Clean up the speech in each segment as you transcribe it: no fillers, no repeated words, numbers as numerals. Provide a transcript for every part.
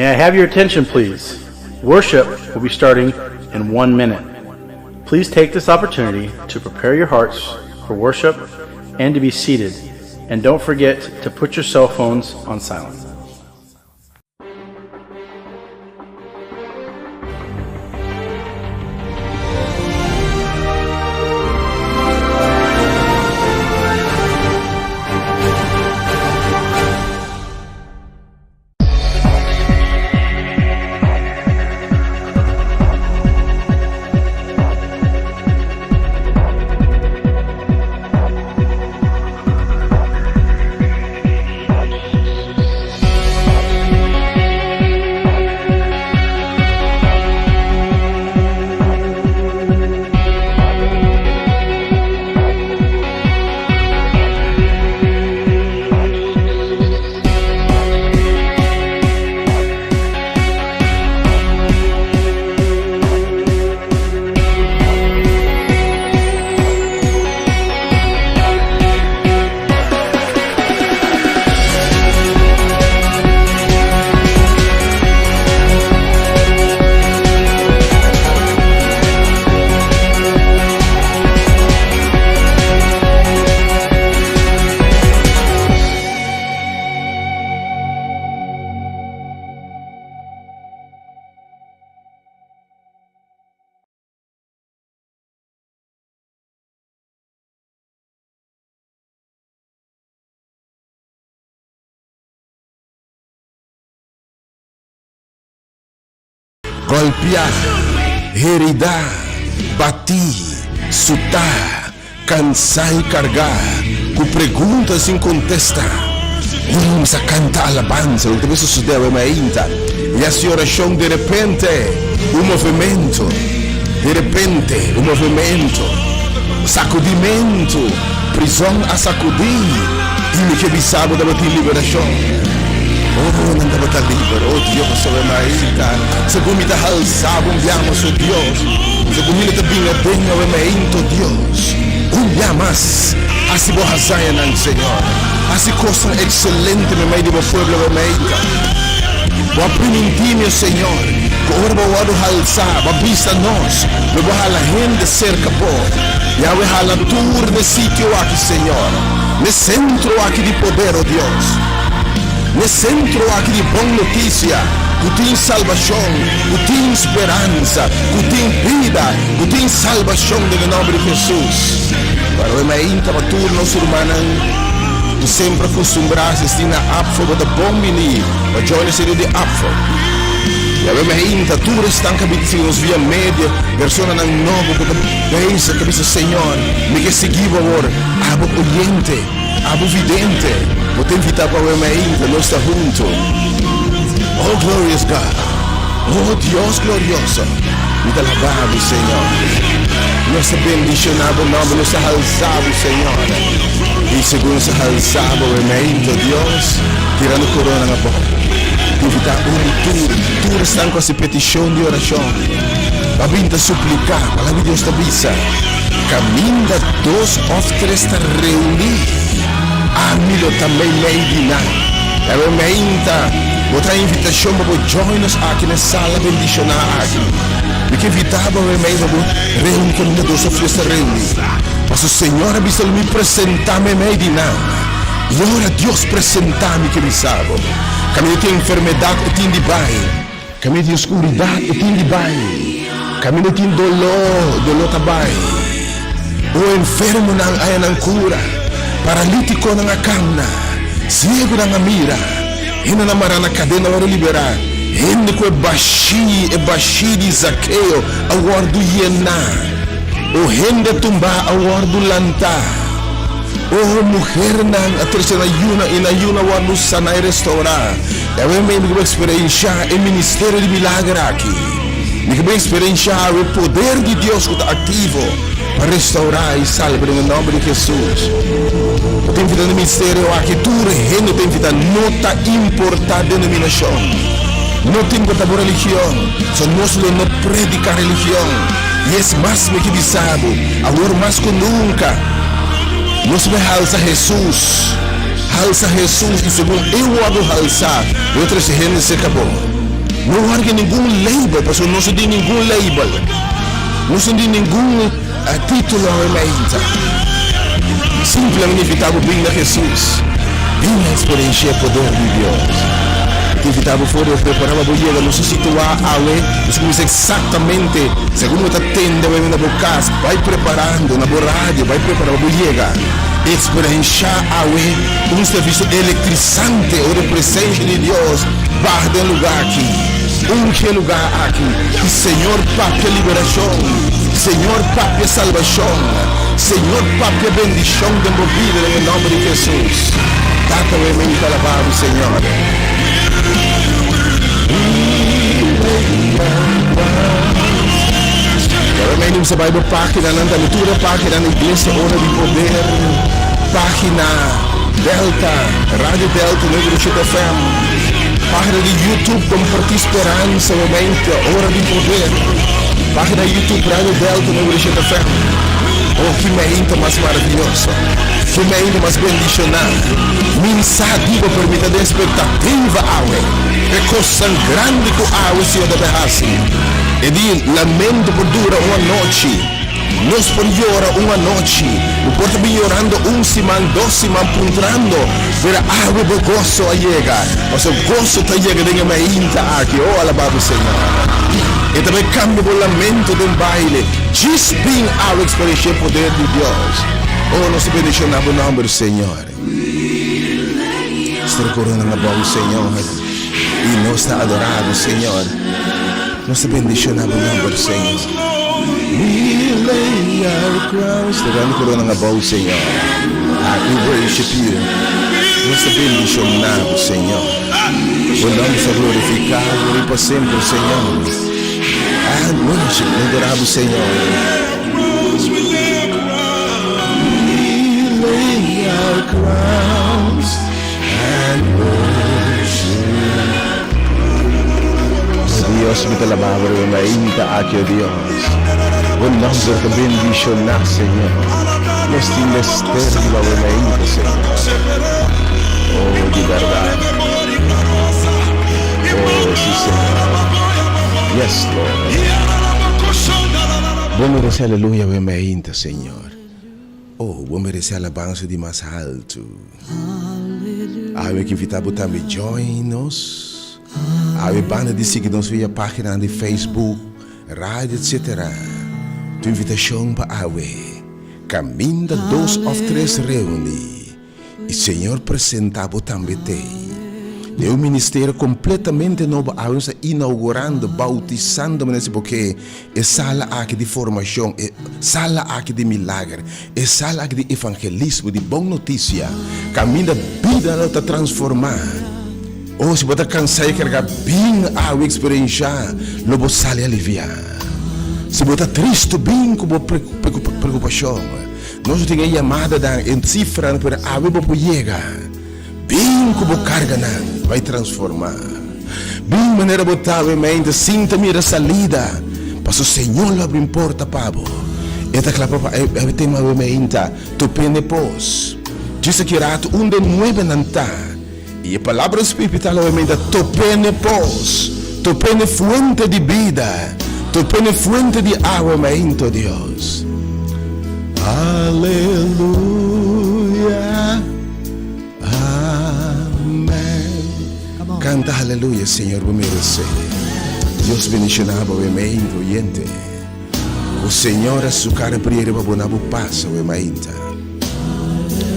May I have your attention, please? Worship will be starting in 1 minute. Please take this opportunity to prepare your hearts for worship and to be seated. And don't forget to put your cell phones on silent. golpear, heridar, batir, sutar, cansar e carregar, com perguntas sem contestar. Vamos a cantar alabanza, lo que sucedeu é ainda. E essa oração de repente, movimento, de repente, movimento, sacudimento, prisão a sacudir, e me que bisabo da tua liberação. Oh, não dava estar livre, oh Deus, só é ainda. Se como te alçava, umbiamos o Deus. Se como te vinha bem, é ainda Deus. Umbiamas, assim vou razão, Senhor. Assim coisa excelente no meio do meu povo, é ainda. Vou aprender, meu Senhor, que agora vou alçar, vou vista nós, vou falar a gente cerca por, e eu vou falar tudo no sítio aqui, Senhor, no centro aqui de poder, oh Deus, no centro aqui de boa notícia, que tem salvação, que tem esperança, que tem vida, que tem salvação no nome de Jesus. Para o ainda para tudo nosso irmão. Tu sempre acostumbraste a na apfo da bom menino, a joia seria de apfo. E a minha ainda tudo está nos via média, persona não novo, que pensa que pensa Senhor, me que seguiu agora, abo oriente, abo vidente, vou te invitar para a minha ainda, nós está junto. Oh glorious God, oh Deus glorioso, me dá alabado Senhor. Nós bendicionamos o nome, nós alçamos Senhor. E segundo se alçava o remédio de Deus, tirando a corona na boca. Evitar tudo estão com essa petição de oração. Para vir te suplicar, para que Deus te avisa. Caminha dois ou três te reunir. A mim também me enviar. É o remédio, outra invitação para join-nos aqui na sala bendicionar aqui. E que evitava o remédio para reunir caminha dois ou três te reunir. Mas o Senhor avisa me apresentar-me meio de nada. E ora Deus apresentar-me que me salvo. Caminho tem enfermidade e tem de baixo. Caminho tem escuridade e tem de baixo. Caminho tem dolor também. O enfermo não há na cura. Paralítico não há cana. Cego não há mira. E não há na cadeia não há liberar. Ele que é baixi de Zaqueu, agora do Iená. O rende tumba a wardu lanta. O mulher na terceira yuna e na yuna wardu sanai restaurar. Eu me experiência o ministério de milagre aqui. Me experiência o poder de Deus que está ativo para restaurar e salvar no nome de Jesus. Eu tenho vida no ministério aqui, tudo rende tem vida nota importante denominação. Não tem que por religião, só nós não predicar religião. E é mais do que bisado, agora mais que nunca, nós vamos alçar Jesus, e segundo eu vou alçar, outras gente se acabou. Não há nenhum label, porque não se tem nenhum label, não se tem nenhum título ainda. Simplesmente evitava bem a Jesus, bem a experiência poder de Deus. Que evitava fora, eu preparava a boiega, não se situar a nós começamos exatamente, segundo a tenda, vai na boa casa, vai preparando na boa rádio, vai preparar a boiega, experiência a serviço eletrizante, ou presença de Deus, barra de lugar aqui, que lugar aqui, Senhor Papi liberação, Senhor Papi salvação, Senhor Papi bendição de minha vida, em nome de Jesus. Tata o emento alabado, Senhor. Também você vai para a página da leitura, página da Igreja Hora de Poder, página Delta, Rádio Delta, Negro FM, página de YouTube, Compartir Esperança, Momento, Hora de Poder, página YouTube, Rádio Delta, Negro FM. Oh, que momento mais maravilhoso, que momento mais bendicionado. Mensagem que permite a expectativa é coisa grande que a Senhor deve fazer. E de lamento por dura uma noite, nós por llorar uma noite, o porta bem orando semana, 2 semanas, puntrando, ver a água do gozo a chegar. Mas o gozo está chegando em minha aqui, oh, alabado Senhor. E também cambia o lamento do baile, just being our experiência poder de Deus. Oh, nós bendicionamos o nome do Senhor. Estou correndo na boa do Senhor. E nós está adorado, Senhor. Nossa bendicionamos o nome do Senhor. We lay our crowns. Tirando corona na boa, Senhor. We worship you. Nossa bendicionamos, Senhor. O nome é glorificado e para sempre, Senhor. And worship, adoramos, Senhor. We lay our crowns and worship. Dios, me te alabamos, reinainta aquí, oh Dios. O nombre te bendicionar, Señor. Nos tienes termo, reinainta, Señor. Oh, de verdad. Oh, sí, Señor. Yes, Lord. Vos mereces aleluya, reinainta, Señor. Oh, vos mereces alabanza de más alto. Ave que invitamos também join us. Ave banda de seguidores via página de Facebook, rádio, etc. Tu invitação para Ave. Caminda 2 ou 3 reúne. E Senhor apresentava também te. De um ministério completamente novo, Ave está inaugurando, bautizando, porque é sala aqui de formação, é sala aqui de milagre, é sala aqui de evangelismo, de boa notícia. Caminda vida não está transformada. Oh, se você cansar de carregar bem a experiência, não você sai aliviar. Se você triste, bem com preocupação, nós temos a chamada em cifra para a vida chegar. Bem com carga vai transformar. Bem maneira botar a mente, sinta a salida. Para o Senhor abre porta para você. Esta clapa é tema a mente, tu pende pós. Diz que rato de 9 nantar. E a palavra espiritual obviamente topene pós, topene fuente de vida, topene fuente de água, mento Deus. Aleluia, amém. Canta aleluia, Senhor, vou merecer. Deus bendicionava o emento, oyente. O Senhor a sua cara primeiro para bonar o passo, o emento.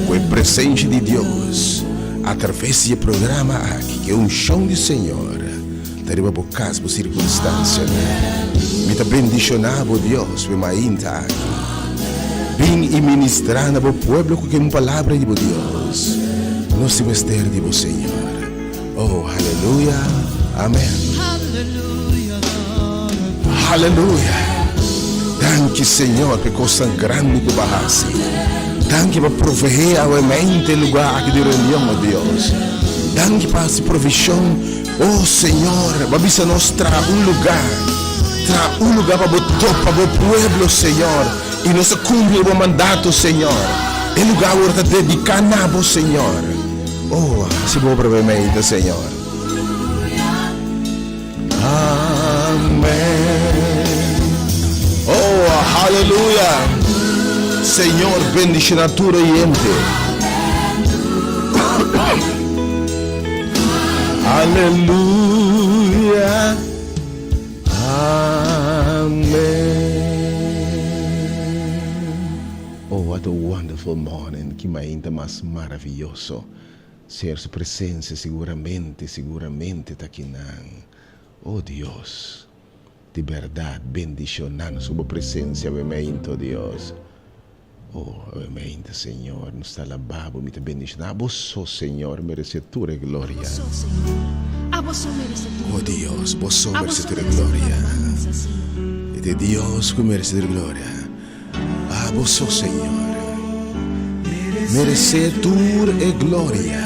Com a presença de Deus. Através do programa aqui, que é chão de Senhor, daria por caso, por circunstância, me está bendicionando, Deus, me mainta aqui. Vim e ministrar no povo com uma palavra de Deus, nosso mistério de Senhor. Oh, aleluia, amém. Aleluia. Danke, Senhor, por coisa grande que barrasse. Danke para prover a mente lugar aqui de reunião, oh Deus. Danke para essa provisão, oh Senhor. Babisa nos traz lugar para botar para o povo, Senhor. E nos cumpre o mandato, Senhor. É lugar para dedicar a você, Senhor. Oh, se vou brevemente, Senhor. Amém. Oh, aleluia. Senhor, bendice a tua gente. Aleluia. Amém. Oh, what a wonderful morning. Que ainda mais maravilhoso. Ser sua presença seguramente está aqui. Oh, Deus. De verdade, bendicionando sua presença, amém, Deus. Oh, amém, Senhor, nos está alabado, me te bendicionar. Vos, Senhor, merecedor de glória. Oh, Deus, vos merecedor de glória. E de Deus que merecedor de glória. Ah, vos, Senhor, merecedor de glória.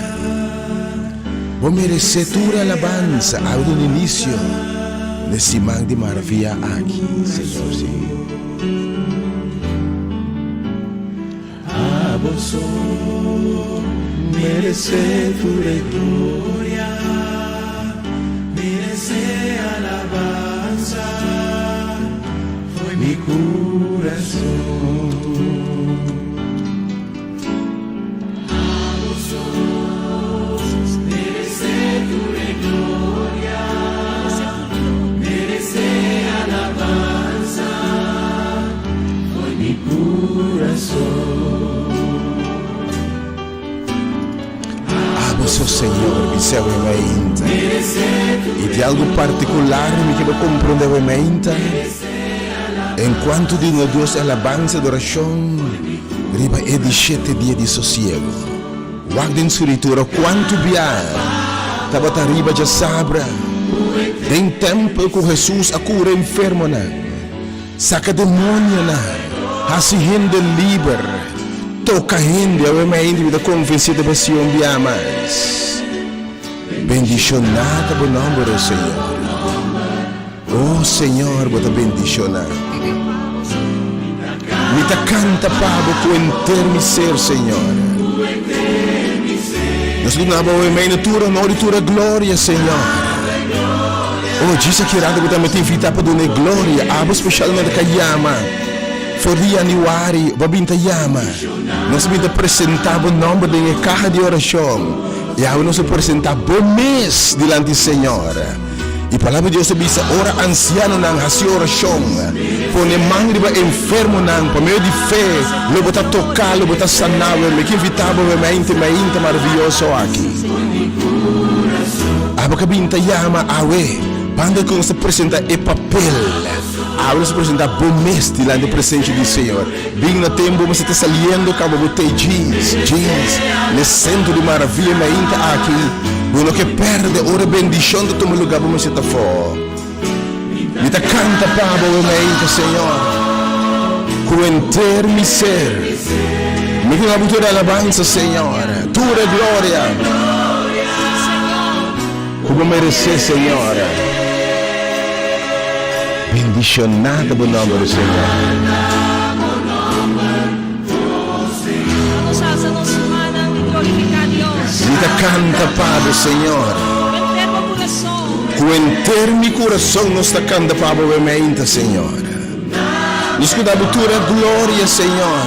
Vos merecedor de alabanza, ao do início desse man de maravilha aqui, Senhor, sim. Vos merecedor de glória, merece alabanza, foi mi coração. Vos merecedor de glória, merece alabanza, foi mi coração. Seu Senhor, me céu e ainda. E de algo particular que lo comprendeu mente. Enquanto di noi Deus alabanza e adoração, riba e 17 dias de sossego. Guarda in scrittura quanto bia, tabata riba já sabra. Tem tempo que Jesus a cura enfermo na, saca demônio na, hasi hende liber, toca hende, a mente vida convencida da paixão de amas. Bendicionada o nome do Senhor. Oh Senhor, bota bendicionar. Me ta canta pabo com entermi ser, Senhor. Nós donamos o emei natura, noritura glória, Senhor. Oh, Jesus que irá também invitar para dar glória, abo especialmente que yama. Foria niwari, babinta yama. Nós me apresentar o nome de carro de oração. E agora nós apresentar bom mês diante do Senhor. E a palavra de Deus diz, ora anciano não hasi oração. Pone mangri ba enfermo não, por meio de fé, lo bota tocar, lo bota sanar, me que invitava o mente maravilhoso aqui. Aba kabinta yama awe, banda que nos apresenta e papel. Agora nos apresenta bom mês diante da presença do Senhor. Bem no tempo, você está saliendo como botei jeans, no centro de maravilha, me inta aqui. Uno che perde ora bendição do teu lugar para você estar fora. Me ta canta pabo o meio Senhor. Com inteiro mi ser. Me dá a tua alabança, Senhor. Tua glória. Como merecer, Senhor. Bendicionado o nome do Senhor. Vida canta Padre Senhor. Com inteiro meu coração nos está canta Padre obviamente Senhor. Nos que dá a tua glória Senhor.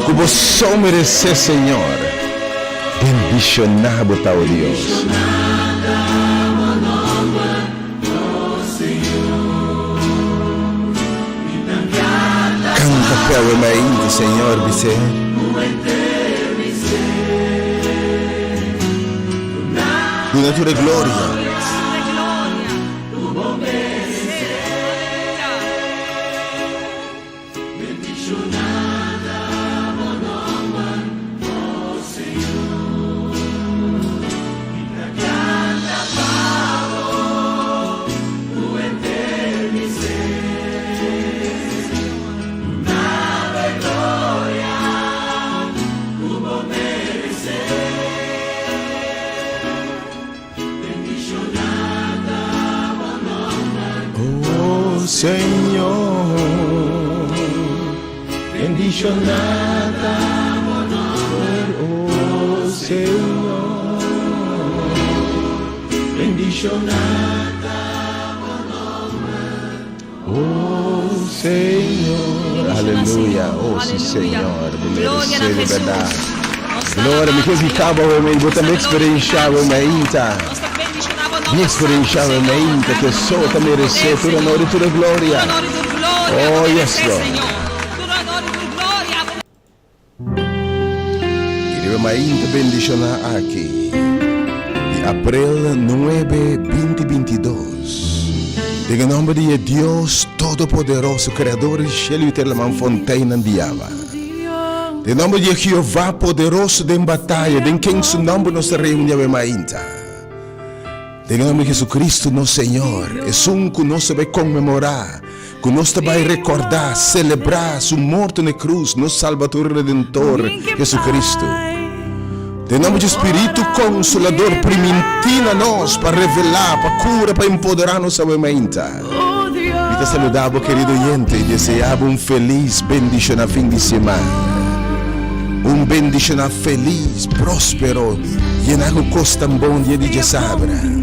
Que você merece Senhor. Bendicionado tal Deus. Canta pelo obviamente Senhor você. Di tua gloria. Senhor, bendicionada, oh Senhor, bendicionada, oh Senhor, aleluia, oh sim Senhor, glória na verdade, glória, me que ficava o meu, vou também experienciar o meu, mi experienciare mente che so che merece tu onore e tu gloria. Oh yes Lord. Quiero mente bendicionar aquí. De abril 9, 2022. En el nombre de Dios Todopoderoso, Creador del cielo y tierra, la fontaine de agua. En nombre de Jehová poderoso de batalha, de quem su nombre nos reúne a mainta. Em nome de Jesus Cristo, nosso Senhor, é um que nós vai comemorar, que nós vai recordar, celebrar sua morte na cruz, nosso Salvador Redentor, Jesus Cristo. Em nome do Espírito Consolador, permitir a nós para revelar, para curar, para empoderar nossa mente. E te saludava, querido oyente, e desejava feliz bendição fim de semana. Bendição feliz, próspero, llenar o coração bom dia de sabra.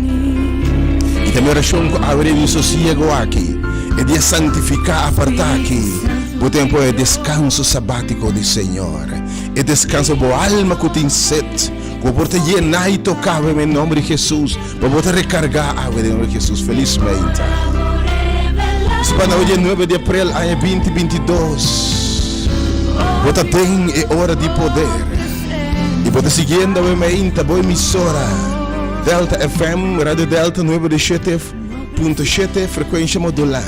E também oração com a de sossego aqui, e de santificar, apartar aqui, o tempo é descanso sabático do Senhor, é descanso para a alma que tem sede, que pode llenar e tocar em nome de Jesus, para poder recargar a água em nome de Jesus, felizmente. Para hoje 9 de abril, ano 2022, você tem hora de poder, e pode seguindo a mente, boa emissora, Delta FM, Radio Delta 97.7, frequência modular.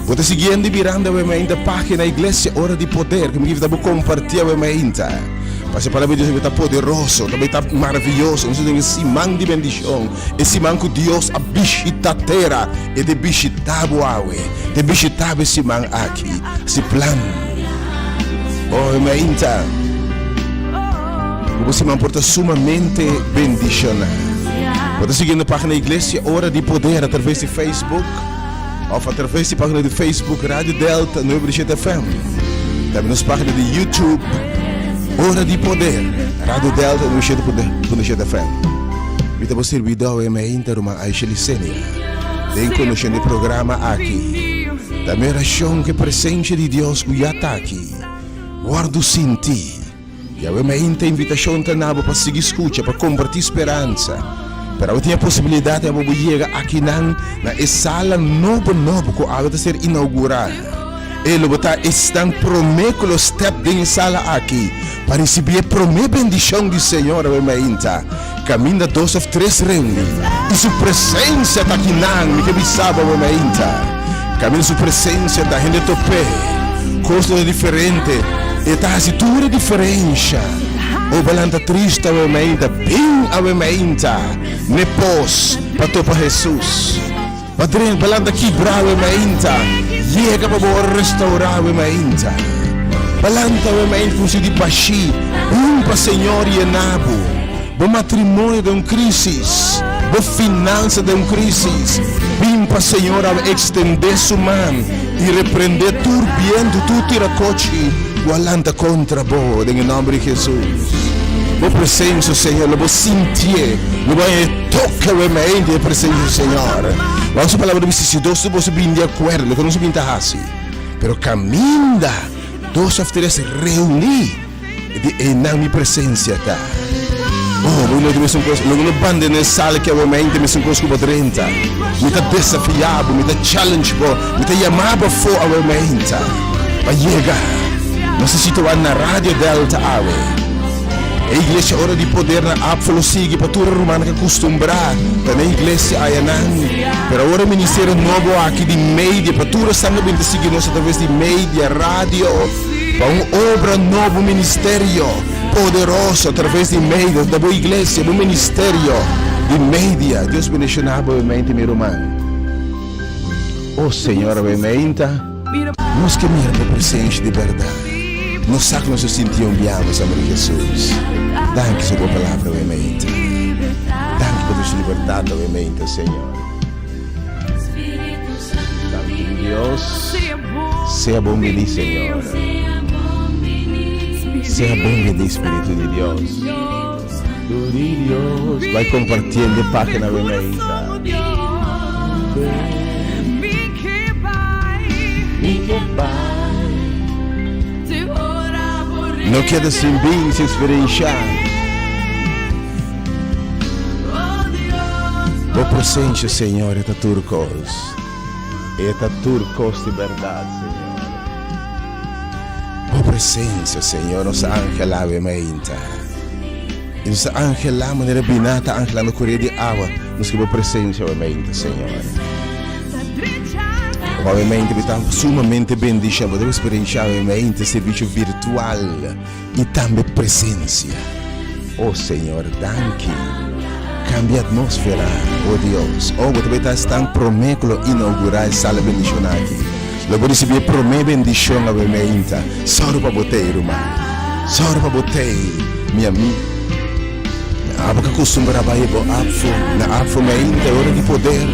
Você seguindo e virando a página Igreja Hora de Poder, que me dá para compartilhar a minha. Mas a palavra de Deus está poderoso, também está maravilhoso. Nós temos esse man de bendição, esse man que Deus a visita a terra e de visitar o aue, de visitar esse man aqui, esse plano. Oh, minha. Você man porta sumamente bendicionado. Você seguindo a página Igreja Hora de Poder através de Facebook, ou através da página de Facebook Rádio Delta 97 FM. Também nas páginas de YouTube Hora de Poder, Rádio Delta 97 FM. Vita você servidor e minha interuma Aisha Licenia. Tem conhecendo o programa aqui. Da minha oração que a presença de Deus que já está aqui. Guardo sem ti. E a minha invitação está para seguir escuta, para compartilhar esperança. Para eu ter a possibilidade de chegar aqui na sala nova que vai ser inaugurada. Ele vai estar prometendo o step de sala aqui para receber a primeira bendição do Senhor. Caminha 2 ou 3 reuniões e sua presença está aqui me que me sabe caminha sua presença da gente tope coisa diferente e está a situação diferente. O balanta triste a mente, bem a mente, nepos para topa Jesus. Padrinho, balanta quebrar a mente, chega para restaurar a mente. Balanta a mente com de baixi, para Senhor e nabo. O matrimônio de crise, a finança de crise. Bem para Senhor a estender sua mão e repreender tudo bem, tudo tira coche. Gualanta contra bo, em nome de Jesus. Vou presença, Senhor, eu vou sentir, eu vou tocar a mente, a presença do Senhor. Vamos falar de se dois você bem de acordo, que não se pinta assim. Pero caminha, 2 ou 3 reunir e na minha presença tá. Oh, não é mesmo coisa, não bande na sala que a mente me são coisa como 30. Me tá desafiado, me tá challenge, me tá chamado for a mente. Para chegar. Necessito na Rádio Delta Awe. A Igreja Hora de Poder na Apfalo sigue para toda romana que acostumbrar na Igreja Ayanan. Pero agora o Ministério Novo aqui de mídia para toda sangue bem te seguir nós através de mídia, rádio, para uma obra novo ministério poderoso através de mídia da boa igreja, do ministério de mídia. Deus bendicionado mente meu irmão. Oh Senhor, bem-vinda. Nós que mira a presença de verdade. Nós sabemos que nós sentimos amor de Jesus. Danke sua palavra, obviamente. Danke por sua liberdade, obviamente, Senhor. Danke, Deus. Seja bom de Senhor. Seja bom de Espírito de Deus. De Deus. Vai compartilhando a página, obviamente. Não queda sem bem se experienciar. O presente, Senhor, é turcos. É turcos de verdade, Senhor. O presente, Senhor, nossa ángel ave meinta. E nossa ángel lá, maneira binata, ángel lá no correio de água, nos que o presente ave meinta, Senhor. Obviamente, estamos sumamente benditos, podemos experienciar obviamente serviço virtual e também presença. Oh Senhor, danke. Cambia a atmosfera, oh Deus. Oh, você está tão prometendo inaugurar essa sala bendição aqui. Logo receber promessa bendição obviamente. Só para você, irmão. Só para você, minha amiga. A boca costuma trabalhar na afo, mente, hora de poder.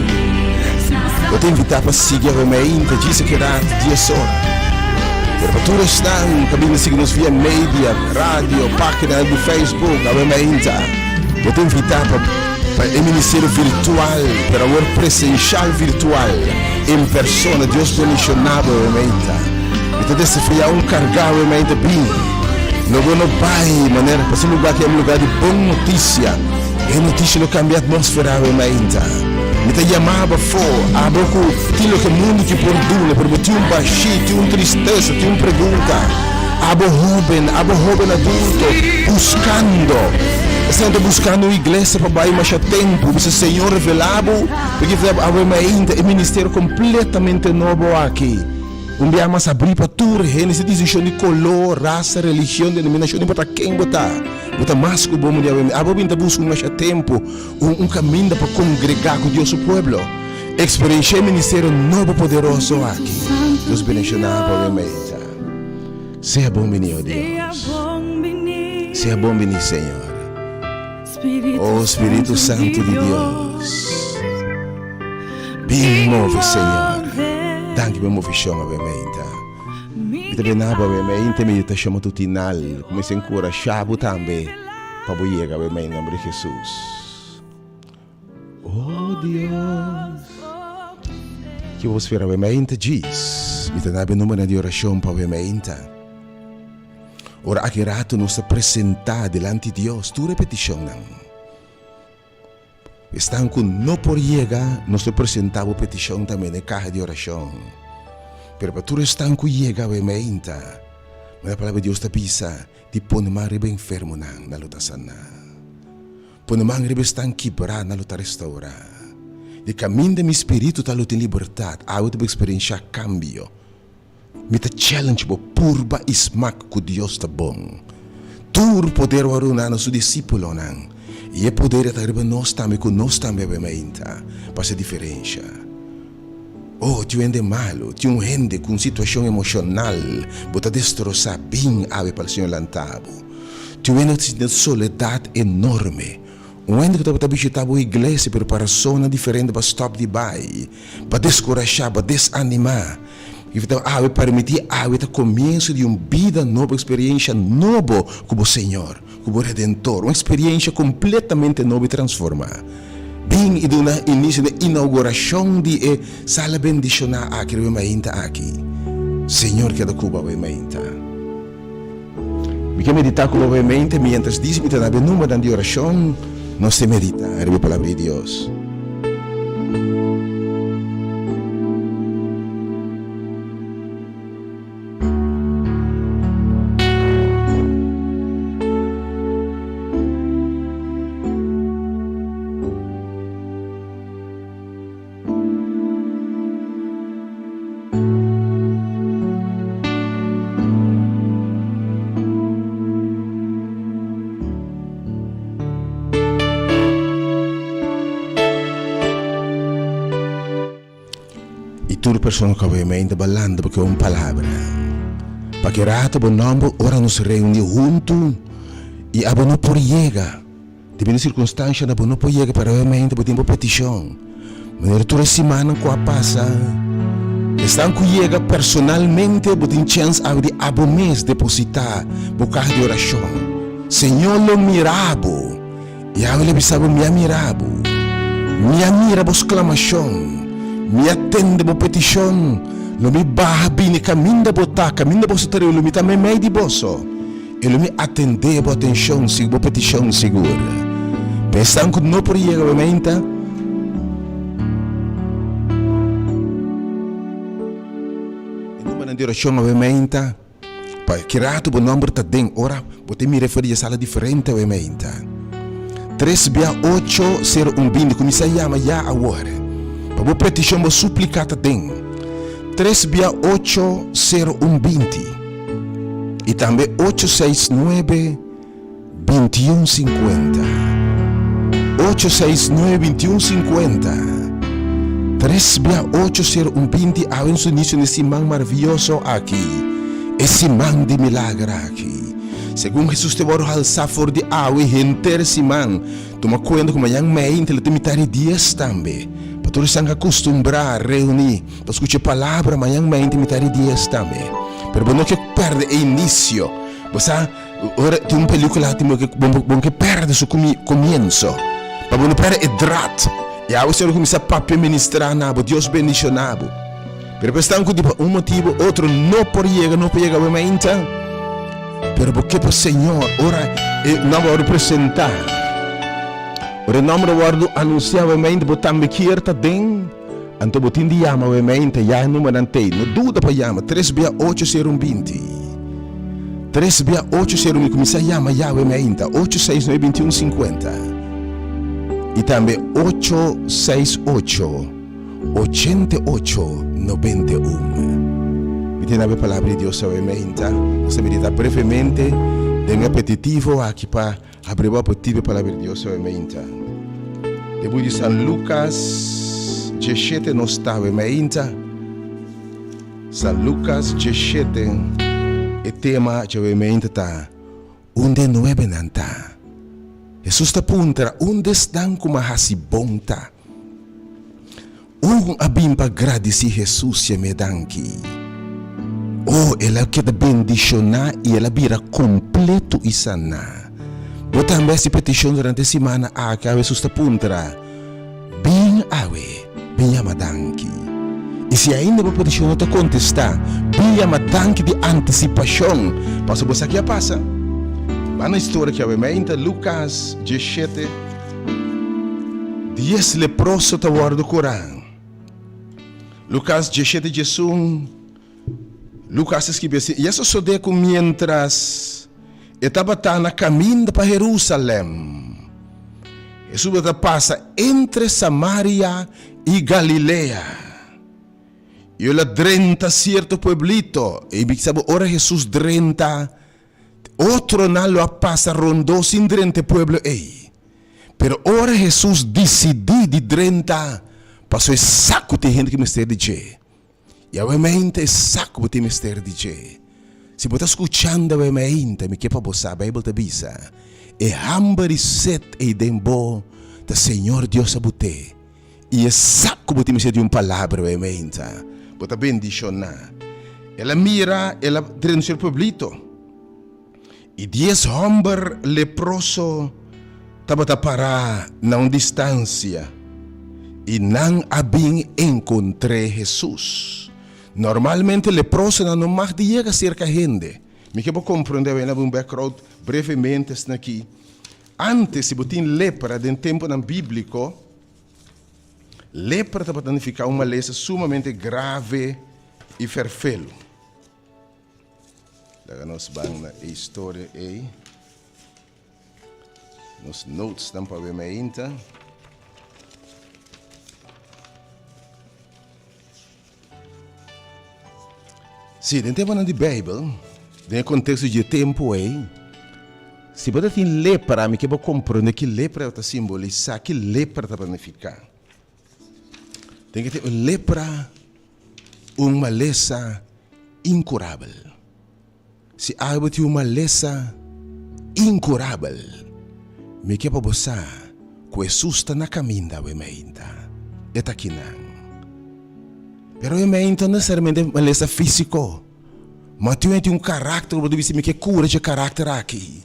Eu te invitar para seguir a mente, disse que era dia só. Para todos estão, também seguimos via mídia, rádio, página do Facebook, a mente. Eu te invitar para o ministério virtual, para o presencial virtual, em persona, Deus condicionado a mente. E te desafiar carregar a mente bem. Não vai, maneira, para ser lugar que é um lugar de boa notícia. E a notícia não cambia a atmosfera a mente. Me te chamava fora, a boca, aquilo que o mundo te perdura, porque tinha baixinho, tinha tristeza, tinha pergunta. A jovem adulto, buscando Estão buscando uma igreja para baixo mais tempo. O Senhor revelado, porque ainda é ministério completamente novo aqui. Onde há mais abrir para tudo, Gênesis decision de color, raça, religião, denominação, para quem botar. Botar mais que o bom dia. Abo ainda busca mais tempo, caminho para congregar com Deus o povo. Experiência ministério novo poderoso aqui. Deus bendicionar para o Seja bom menino, Deus. Seja bom menino, Senhor. Oh Espírito Santo de Deus. Bem move, Senhor. Danke me move chama, obviamente. E também na obviamente meditação matutinal. Comece a encorajar também. Para chegar, obviamente, em nome de Jesus. Oh Deus. Que você verá, obviamente, diz. E também no número de oração, obviamente. Ora aqui rato nos apresentar delante de Deus tu repetição não. Estão com não por chegar nos apresentava petição também na caixa de oração. Pero para tu estão com chegar obviamente. Mas a palavra de Deus te pisa de pôr uma riba enfermo na luta sana. Pôr uma riba estão quebrar na luta restaurar. De caminho de meu espírito tá luta em liberdade. A outra experiência cambio. Me te challenge po purba ismak ku Dios ta bom. Tur poder waruna na su discípulo nang. E poder ta riba nós também ku nós também bementa. Passa diferença. Oh, tu ende malo, tu ende com situação emocional, bota destroçar bem ave para o Senhor lantabo. Tu ende com soledade enorme. Onde que tu visitar a igreja para persona diferente para stop de bai, para descorajar, para desanimar. E então, permitir o começo de uma vida nova, experiência nova com o Senhor, com o Redentor, uma experiência completamente nova e transformada. Bem, e do início da inauguração de sala bendicionar aqui, o mainta aqui. Senhor, que é da Cuba, o mainta. Me quer meditar com o mainta, mientras diz, me dá número de oração, nós se meditar, a palavra de Deus. Tudo pessoa que obviamente balando porque é uma palavra. Para que rato o nome ora nos reunir junto e a não por chegar. Depende da circunstância, a não por chegar para obviamente por tempo petição. Mas toda semana que passa, estão que chega personalmente, por tem chance de abo mês depositar boca de oração. Senhor lo mirabo e a ele bisabo minha mirabo exclamação. Me atende a petição, lo me barra bem caminho da botaca, caminho da botaca, lo me também meio de bolso, e lo me atende a atenção, a petição segura. Pensando que não por ir obviamente, e numa de oração obviamente, para que rato o número está dentro, ora, você me referir a sala diferente obviamente. 3B80120, como se chama já agora. Para a petição vou suplicar também 3B80120 e também 869-2150 869-2150 3B80120 há um início nesse man maravilhoso aqui, esse man de milagre aqui. Segundo Jesus te vai alçar fora de água e enter esse man, toma conta como yang mei ele te mitar dias também. Para todos estão acostumados a reunir, para escutar a palavra, mas não me intimidar dias também. Mas não que perde o início. Você tem uma película que perde o começo. Para não perder o drato. E aí você começa a ministrar, Deus bendicionado. Mas estão com motivo, outro não pode chegar, obviamente. Mas porque o Senhor, ora, não vai representar. O nome do guardo anunciava obviamente botar me querta den, então botin de chama obviamente já número ante, não dúvida para chama 3B80120 368 me começa a chamar Yahweh Mainta 869-2150 e também 868-8891. Me tem a palavra de Deus Yahweh Mainta. Você medita brevemente, tem apetitivo aqui para abrir o apetite para a palavra de Deus Yahweh Mainta. Depois de San Lucas 17 não está Yahweh Mainta. San Lucas 17 e tema que Yahweh Mainta está onde não é benanta. Jesus está punta onde estão como a hasibonta. Abim para agradecer Jesus e me danki. Ela quer bendicionar e ela vira completo e sana. Botar essa petição durante a semana a que Jesus está punta. Bem bem amadanki. E se ainda a petição não te contestar, bem amadanki de antecipação. Passa você aqui a passa. Mas na história que Yahweh Mainta, Lucas 17, 10 leproso está guardando o Corão. Lucas 17, Jesus, Lucas escreve assim, e isso sucedeu mientras estava na caminho para Jerusalém. Jesus passa entre Samaria e Galileia. E ele drenta certo pueblito. E sabe, ora Jesus drenta. Outro nalo passa rondou sin drente pueblo ei. Pero ora Jesus decidiu de drenta. Passou saco de gente que me está dizendo. E a mente é saco de me está dizendo. Se você está escutando a mente, me quer para você, a Bíblia te avisa. E hambre e sede e dembo do Senhor Deus a você. E é saco de me dizer uma palavra a mente. Você bendicionar. Ela mira, ela drena o pueblito. E 10 homens leprosos estavam a parar na distância e não haviam encontrado Jesus. Normalmente leprosos não mais chega cerca de gente. Me quero compreender um background brevemente aqui. Antes, se você tem lepra, em tempo bíblico, lepra estava a ficar uma lesão sumamente grave e ferfelo. Nós vamos na história aí. Nos notes estão para ver ainda. Sim, dentro da Bíblia, no contexto de tempo aí, se você tem lepra, me quero compreender que lepra está simbolizar que lepra está para ficar. Tem que ter lepra, uma lesão incurável. Se há uma lesão incurável, me quer para você que Jesus está na caminho da mente. Está aqui não. Pero a mente não necessariamente uma lesão física, mas tem um caráter que você me quer cura de caráter aqui.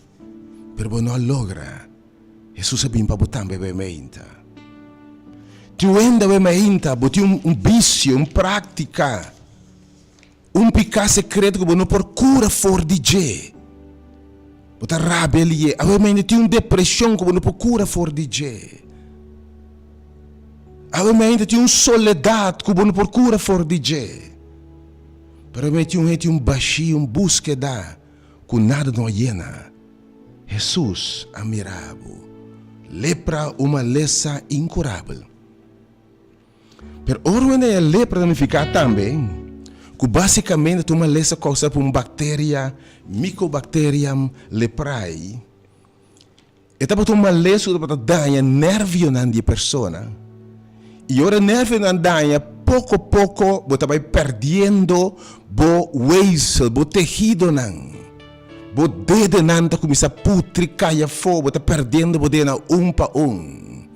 Pero não logra. Jesus sabe para botar a mente. Tu ainda a mente, bote um vício, prática. Pecado secreto que você não procura fora de Deus. Você rabia ali. A mente tem uma depressão que você não procura fora de Deus. A mente tem uma soledade que você não procura fora de Deus. Pero a mente tem um vazio, uma búsqueda que nada não llena. Jesus admirável. Lepra uma lesão incurável. Pero ora a lepra não ficar também. Que basicamente uma lesão causada por uma bactéria, Mycobacterium leprae. E estava uma lesão que dá nervio na pessoa. E ora nervio na danha, pouco a pouco, você vai perdendo o hueso, o tecido não. O dedo não começa a putricar e fogo, você perdendo o dedo para um.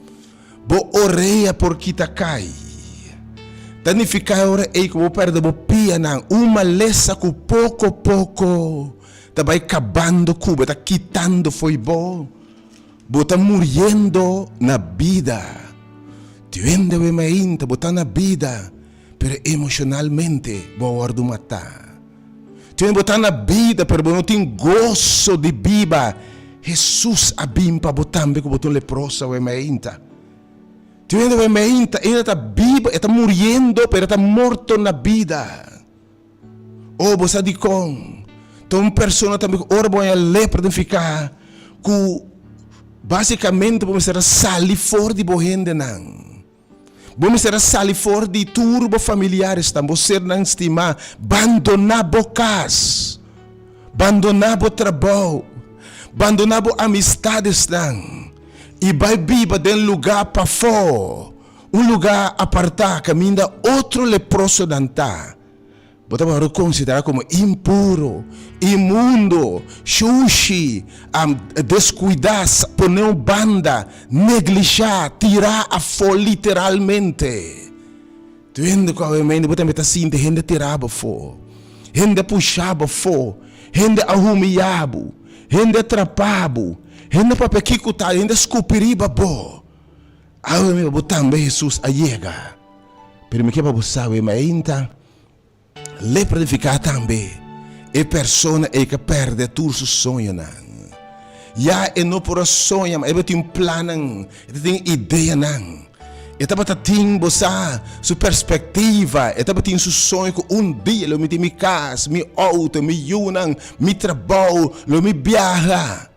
O orelha porque está cai. Danificar ora é que vou perder o pia não. Uma lesão que pouco a pouco está vai acabando com, está quitando foi bom. Está morrendo na vida. Tiende a mente, está na vida, pero emocionalmente vou matar. Tiende está na vida, pero não tem gozo de vida. Jesus abimpa botambe que botou leprosa o mente. Tiende a mente, ele está vivo, está morrendo, pero está morto na vida. Oh, você diz com Então, persona também ora boa lepra de ficar que basicamente vamos ser sali fora de bohende não. Vamos ser sali fora de turbo familiares também ser não estima abandonar bo casa, abandonar bo trabalho, abandonar bo amistades não. E vai viver de lugar para fora, lugar apartado, caminha outro leproso dantar. Podemos considerar como impuro, imundo, sushi, descuidar, poner banda, neglijar, tirar a fora literalmente. Tu vendo qual é a mente, você está assim, gente tirava fora, gente puxava fora, gente arrumiava, gente atrapava, gente para pequicutar, gente escupiriba bo. Agora me também Jesus a chega. Pero me que para buscar o mainta. Lepra de ficar também é persona que perde todo seu sonho não. Já é não por sonho, mas tem plano, tem ideia não. Estava tem bossa sua perspectiva, estava tem seu sonho que dia eu me tem minha casa, minha auto, minha yunang, meu trabalho, eu me viaja.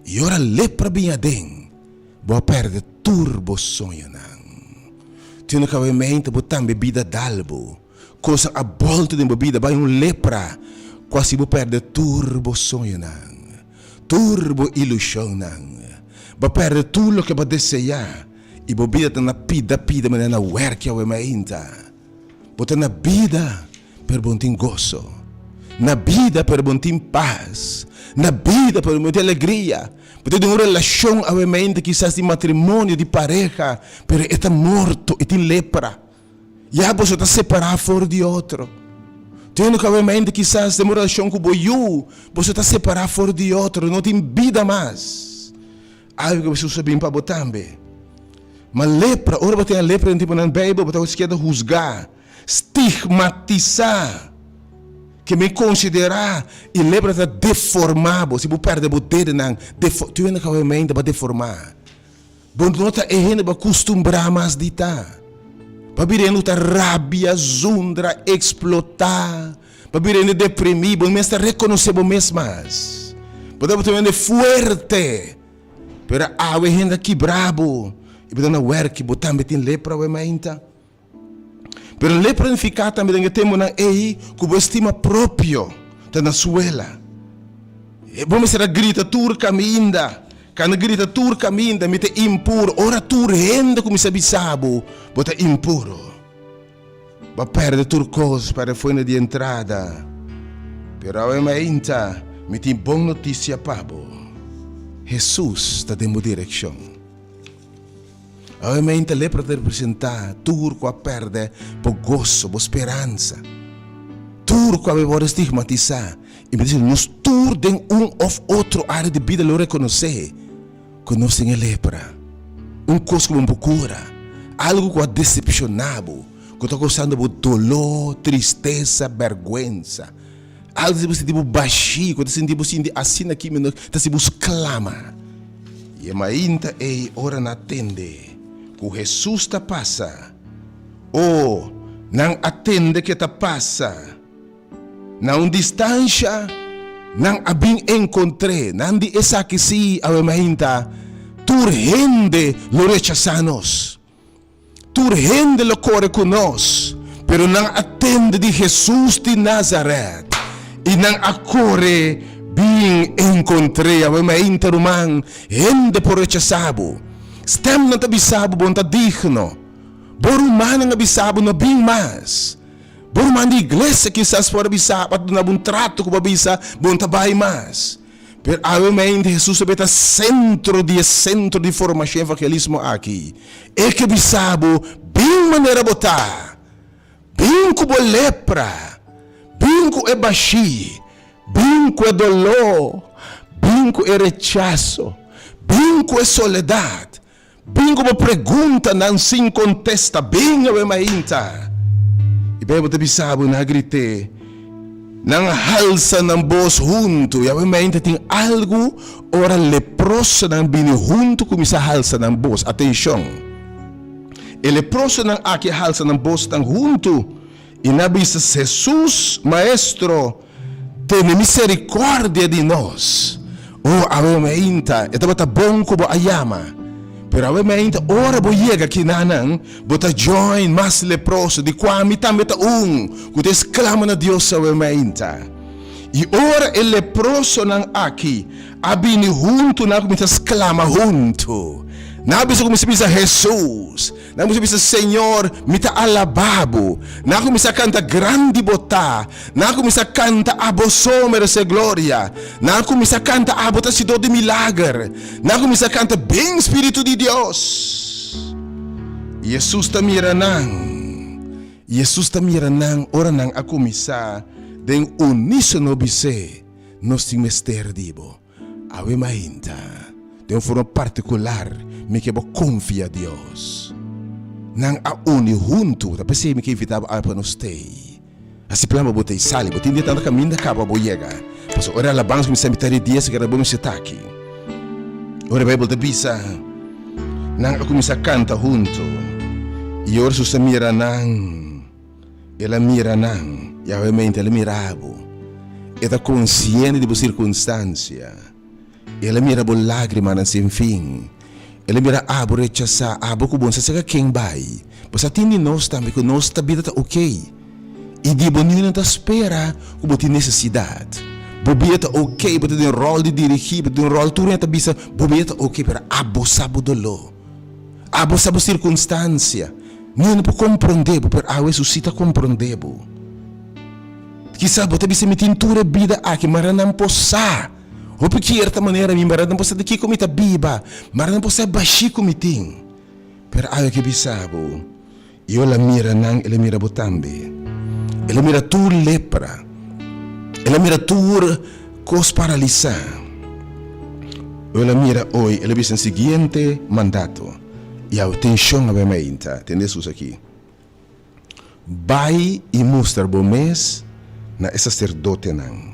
E ora lepra bem adem, vou perder turbo sonho não. Tinha que haver mente, botar bebida d'albo. Coisa a volta de bebida vai lepra, quase vou perder turbo sonho não, turbo ilusão não, vai perder tudo o que vai desejar e bebida está na pida mas na work ao emainta, botar na vida per bom tem gozo, na vida per bom tem paz, na vida per bom tem alegria. Porque tem uma relação ao emainta quizás de matrimônio de pareja, pero está morto e tem lepra. Já você está separado fora de outro. Tem que haver mente quizás de uma relação com o você está separado fora de outro, não tem vida mais. Algo que você sabe para botar também. Mas lepra, ora você tem a lepra tipo na Bíblia, você esquece de julgar, estigmatizar, que me considerar e lepra está deformado. Se você perde o dedo não, tu ainda que haver mente para deformar. Bom, não está ainda para acostumbrar mais de tá. Babireno ta rabia, zundra, explotar. Babireno deprimir, bom mesmo reconhecer bom mesmas. Podemos também forte. Pero a gente aqui brabo. E podemos ver que botam betin lepra o emainta. Pero lepra não fica também que temos na aí com estima próprio tá na suela. Vamos ser a grita turca minda. Quando grita turca minda, me te impuro. Ora tur rende como se bisabo, bota impuro. Va perde turcos para fora de entrada. Pero a mainta, me tem boa notícia pabo. Jesus está dando direção. A mainta lepra de representar turco a perde por gozo, por esperança. Turco a beber estigmatizar. E me diz, nos tur den ou outro área de vida lo reconhecer. Conhecem a lepra, coisa como procura, algo que é decepcionado, que está causando dolor, tristeza, vergonha, algo que você tipo baixinho, que está sentindo assim aqui, está se clama. E a mainta é hora na atende, que Jesus está passa, ou não atende que está passa, não distância. Nang abing encontré, nandi esa que si awemahinta, turhende lo rechazanos, turhende lo corre con nos, pero nang atende de Jesús de Nazaret, y nang acorre bing encontré, awemahinta rumang, hende por rechazabo, stem na tabisabo bonta digno, boruman ang abisabo na bing mas, Borman di iglesia quizás fora bisa at na bun trato ko babisa bun tabay mas. Pero awemain de Jesus beta centro de formação evangelismo aqui. É que bisabo bem maneira botar. Bem com lepra. Bem com baixi. Bem com dolor. Bem com rechaço. Bem com soledade. Bem com pergunta não se contesta bem awemainta. E bem você bisabo na grite, nang halsa ng boss junto, e a mente tem algo ora leproso nang bini junto com essa halsa ng boss. Atenção, e leproso nang aqui halsa ng boss nang junto, e nabisa Jesus maestro Tiene misericordia di nós. Oh, ave mainta, ito bata bom kubo ayama. Pero ave mainta, ora bo yega kinanang, bota join mas leproso, di qua mita kuta esclama na Dios ave mainta. E ora el leproso nang aki, abini junto na kumita esclama junto. Nabi sa kumisa Jesus, nabi sa Senhor, mita alababo, na kumisa canta grande bota, na kumisa canta abosomer se gloria, na kumisa canta abota si do de milagre, na kumisa canta bem Espírito de Deus. Jesus ta mira nang, ora nang akumisa, den unisono bise, nos ting mester dibo, awe mainta, de uma forma particular, me que eu confia a Deus. Nang a uni junto, tá pensei me que invitava a para nós ter. Assim plano botei sali, botei dia tanta caminho da capa boiega. Pois ora ela banco me cemitério dia se que era bom se tá aqui. Ora Bible da bisa. Nang a começar canta junto. E ora su mira nang. Ela mira nang. E obviamente ela mirabo. Ela consciente de circunstância. Ela mira bo lágrima na sem fim. Ela mira abo rechaça, abo kubon sa saka quem vai. Pois atindi nós também que nós tá vida tá ok. E di bonito não tá espera como tem necessidade. Bobia tá ok, porque tem rol de dirigir, tem rol tudo tá bisa, bobia tá ok, pero abo sabo dolo. Abo sabo circunstância. Não pode compreender, pero awe suscita compreender. Quizá bota bisa me tintura vida aqui, mas não possa. O porque certa maneira me marada não possa daqui como está biba, mas não possa baixar como tem. Pero ayo que bisabo, eu la mira nang, ela mira botambe, ela mira tu lepra, ela mira tu cos paralisa. Eu la mira hoje, ela bisa seguinte mandato. E a atenção a bemainta, entendeu aqui? Vai e mostrar bom mês na sacerdote nang.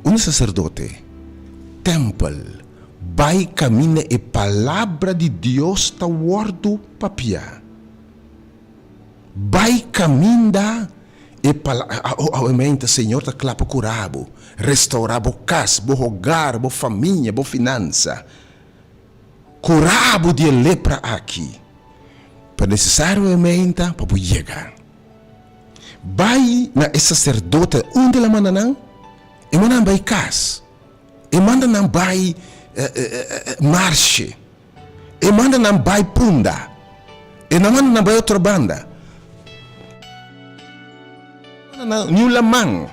Um sacerdote, temple, vai camina e palavra de Deus ta wordo papia. Vai caminda e palavra, Senhor ta clapa curabo, restaurar bo casa, bo hogar, bo família, bo finança. Curabo de lepra aqui. Para necessário ementa para chegar. Vai na sacerdote, onde la mananang? E manda vai cas, e manda não vai marche, e manda não vai punda, e não manda não vai outra banda, não lamang,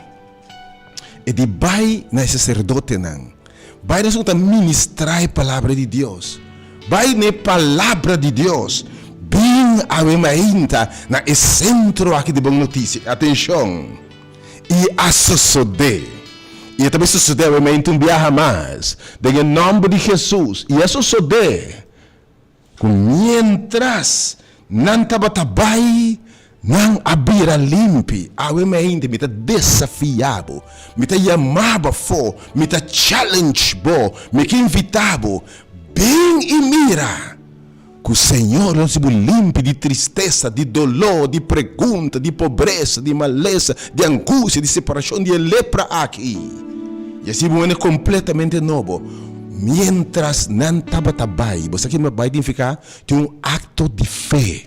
e de vai na sacerdote não, vai na sua ministrar a palavra de Deus, vai na palavra de Deus, bem a mainta na centro aqui de boa notícia, atenção, e associar. E também sucedeu em viaja mais. Em nome de Jesus. E isso sucede. Mientras não tabatabay não abira limpi. Awe mainda mita desafiado. Mita yamaba fo. Mita challenge bo. Mita invitabo. Bem e mira. Que o Senhor não se limpe de tristeza, de dolor, de pergunta, de pobreza, de maleza, de angústia, de separação, de lepra aqui. E assim é completamente novo. Mientras não tabatabay, você aqui vai identificar, tem um acto de fé.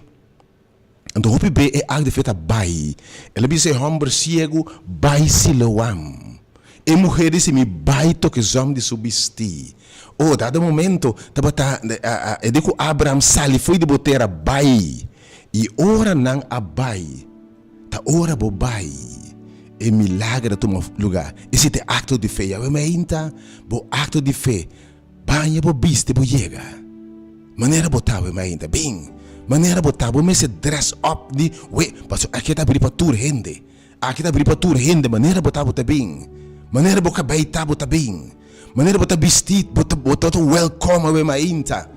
Então, o PB é acto de fé tabai. Ela diz, homem cego, bai siloam. E mulheres se me bai toque zom de subsistir. Oh, dado momento, é de que Abraham sali foi de botera bai. E ora não abai. Ta ora bo bai. E milagre toma lugar. Esse é acto de fé. Eu me inta, bo acto de fé. Banha bo biste bo chega. Maneira botar eu me inta bem. Maneira botar bo me se dress up de, we, passo aqui tá abrir para tur rende. Aqui tá abrir para tur rende, maneira botar botar bem. Maneira bo cabei tá botar bem. Maneira botar vestir, botar welcome eu me inta.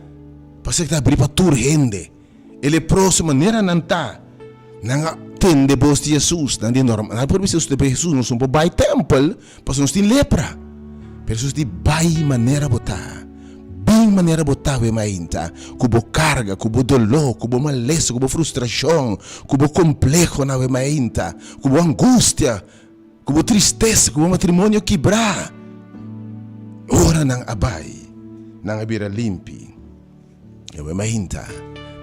Passo que tá abrir para tur rende. Ele próximo maneira não tá. Não tende bos de Jesus, não é normal. Não pode ser de Jesus, não são para temple, para nós tem lepra. Pero Jesus de bai maneira botar, bem maneira botar we mainta, cubo carga, cubo dolor, cubo maleza, cubo frustração, cubo complexo na we mainta, cubo angústia, como tristeza, como matrimônio quebrar. Ora nang abay, nang abira limpi. Eu mahinta,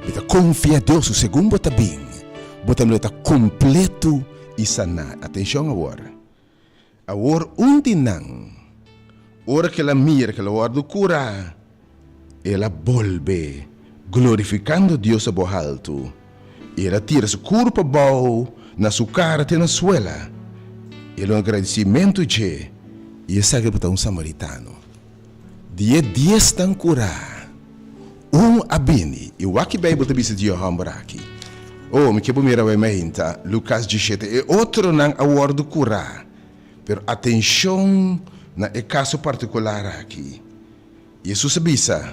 bita confia a Deus, o segundo tabing, botam leta completo e sana. Atenção agora. Agora nang, ora que ela mira, que ela guarda cura, ela volve glorificando Deus a bo alto. Ela tira seu corpo bom na sua cara até na suela. Ela agradecimento de e segue para um samaritano. Dia 10 tang curar. Abini. E o aqui Bible te bisa dia hambraki. Me que primeira vez mainta Lucas 17 e outro nang award curar. Pero atenção na caso particular aqui. Jesus bisa.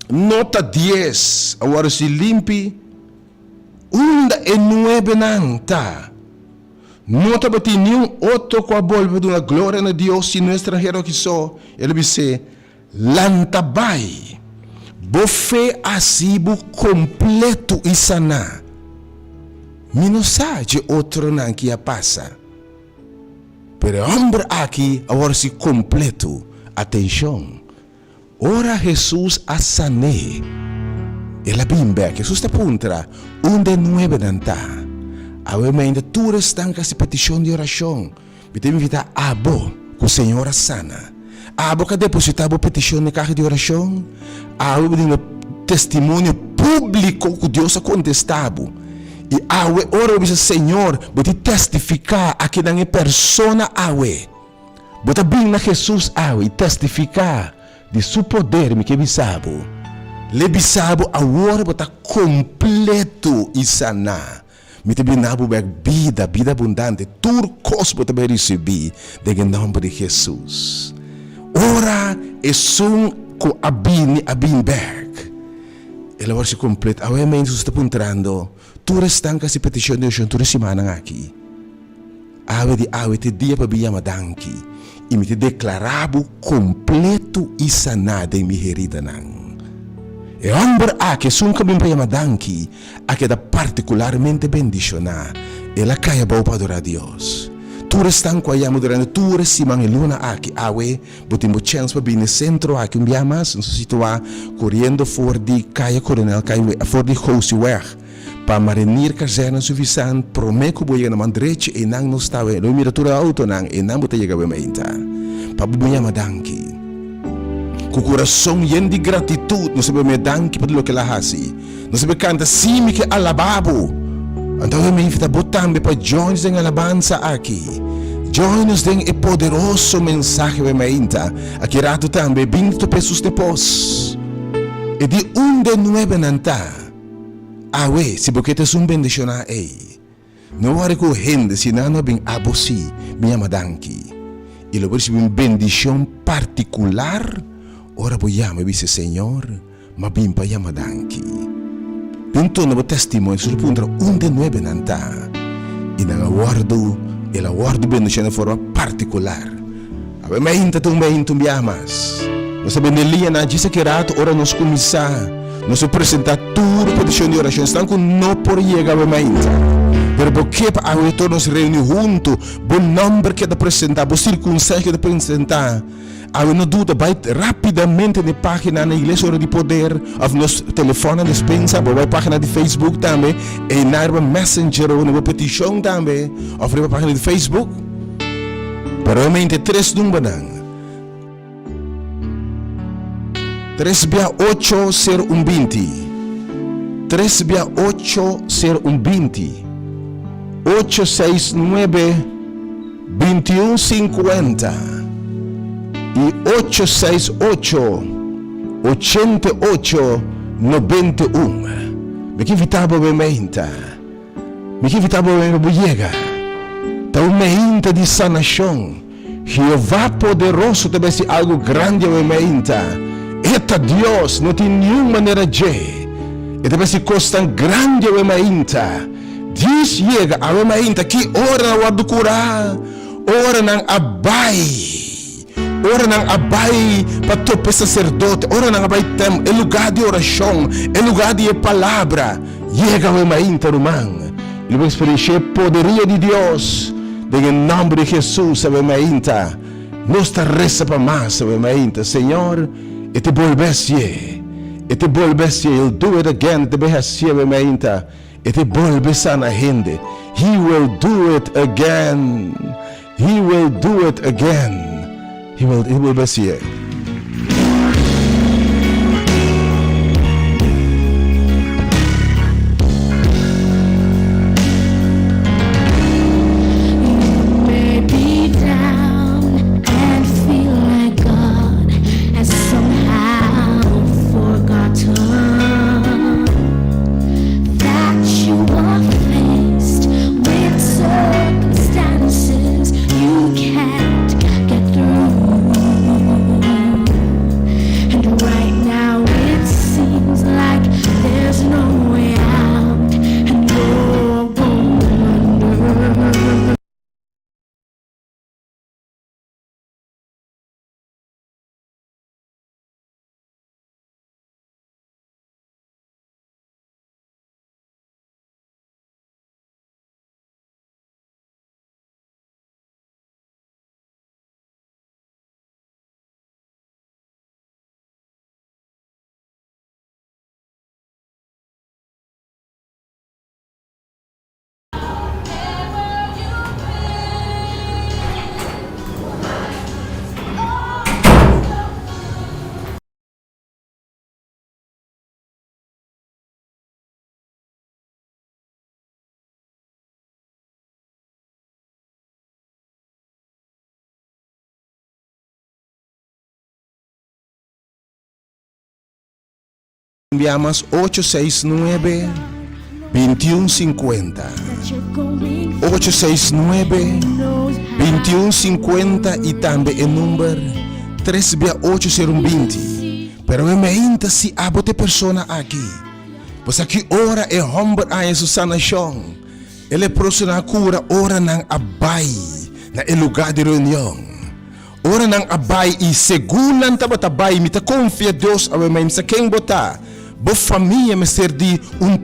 Nota 10 award si limpi. 9 nang ta. Nota bati nenhum outro com a bolva da glória de Deus e no estrangeiro que só. Ele disse, lantabai, bofe asibo completo e sana. Minosage outro não que a passa. Pero homem aqui, agora se completo. Atenção. Ora Jesus a sané. Ela bimbe, Jesus te puntra, 9 nanta. Awe ainda tu restanca se petição de oração. Bite me invita abo com o Senhor sana. Abo que depositava petição na caixa de oração. Awe no testemunho público que Deus a contestado. E awe ora o Senhor, bite testificar aqui na persona awe. Bota bem na Jesus awe e testificar de seu poder me que bisabo. Le bisabo agora bota completo e sana. Me te binabo vida abundante, tudo coisa para te receber, em nome de Jesus. Ora é com abinberg. Ela vai se completa. Agora mesmo você está apontando, tu restanca se petição de oração, tu semana aqui. Awe te dia para bia madanki, e me te declarabo completo e sanado em minha herida nang. E homem que sunca bem para madanki, a que da particularmente bendicionar, ela cai para adorar a Deus. Tu restan com a yamo durante tu resimang luna aqui, awe, botimbo chance para vir no centro aqui biamas, não se situa correndo for de caia coronel, caia for de house weg, para marinir caserna suficiente, prometo que vou na mandreche e não estava, não mira toda a auto não e não botar chegar bem ainda, para bubunya madanki. Com coração yen de gratitude, não se me danke para o que ela hasi, não se me canta sim que alababo. Então eu me invito a botar para join em alabança aqui. Join us em poderoso mensagem me ainda. Aqui rato também 20 pesos depois. E de 9 nanta. Awe, se porque te sum bendicionar ei. Não há com gente se não bem abosi, minha madanki. E lo por uma bendição particular. Ora vogliamo vice Senhor, ma bimpa yamadanki. Pinto no testimonio sul punto 9 nanta. E na aguardo, e l'aguardo benedizione in forma particolare. Ave mainta biamas. Nós benelia na disse que rato ora nos começar. Nós apresentar tudo petição de oração, estão com não por chegar ave mainta. Pero porque para a nos reunir junto, bom nome que da apresentar, bom circunstância que da apresentar. Há uma dúvida, vai rapidamente na página na Igreja Hora de Poder, ou nos telefone, nos pensa, ou vai página de Facebook também, e na Messenger, ou na petição também, ou na página de Facebook. Realmente, 3 números. 3680120. 3680120. 869-2150. E 868-88-91. Me que invitava a meinta. Me que invitava a boiega. Tá uma meinta de sanação. Jeová poderoso deve ser algo grande a meinta. Eta Deus não tem nenhuma maneira de. E deve ser coisa grande a meinta. Diz chega a meinta que ora na do curar. Ora nang abai. Ora nang abay patope sacerdote, ora nang abay tem, é lugar de oração, é lugar de palavra. Chega a mainta rumang, ele vai experimentar poderia de Deus, em nome de Jesus, ave mainta. Nós te reza para mais, ave mainta. Senhor, e te volvesse. E te volvesse. You'll do it again. Te behasi, ave mainta. E te volvesse na gente. He will do it again. He will do it again. He will behasi. Enviamos 869-2150. 869-2150 y también el número 368-020. Pero me inta si abote persona aqui. Pues aqui ora é humble a Susana Shong. Ele prosuna cura ora nang abay na el lugar de reunião. Ora nang abay e segunan tabatabay mita confia Deus ave main sa quem botar. Bo família me ser de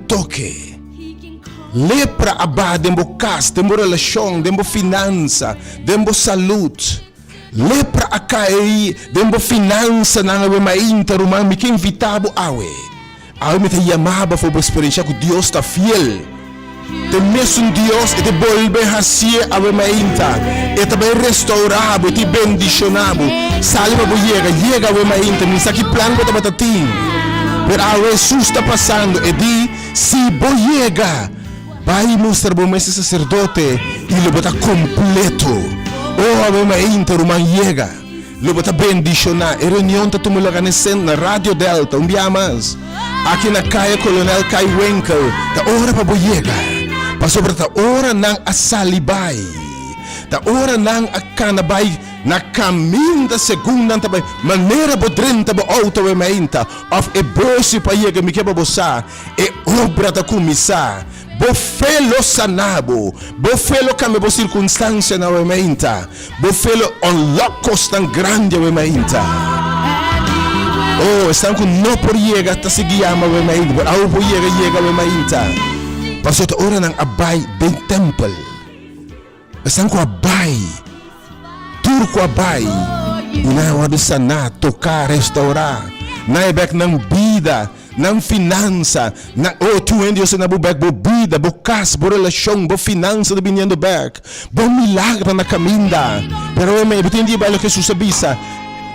toque. Lepra abá dembo casa, dembo relação, dembo finança, dembo saúde. Lepra acai, dembo finança na ave mainta rumang me que invitabo awe. Awe me te chamava for experiência que Deus está fiel. Te mesmo Deus e te volve hacia ave mainta. E te bem restaurado, te bendicionado. Salva bo llega ave mainta, me sa que plan bota batatim. Pero a Jesus está passando e di si bo llega vai mostrar bo esse sacerdote e lo bota completo. Oh ave mainta rumang llega. Lo bota bendicionar. E reunião ta tumulaga na Radio Delta. Mas aqui na Caia Coronel Kai Wenkel. Ta ora pa bo llega. Pa sobra ta ora nang asalibay. Ta ora nang akanabay na caminho da segunda também maneira bodrenta bo auto e mainta of e bosi pa yega mi keba bosa e obra da comissar bo felo sanabo bo felo kame bo circunstância na mainta bo felo unlock tan grande e mainta oh estão com no por yega ta seguiama e mainta bo au bo yega e mainta passou ta ora nang abay ben temple estão com abay turco abai inawa de sana tocar restaurar na ebek ng vida ng finança na tu Deus na bubek bo vida bo kas bo relasyon bo finança de binhando back bo milagre na caminda pero me entendi ba lo que susabisa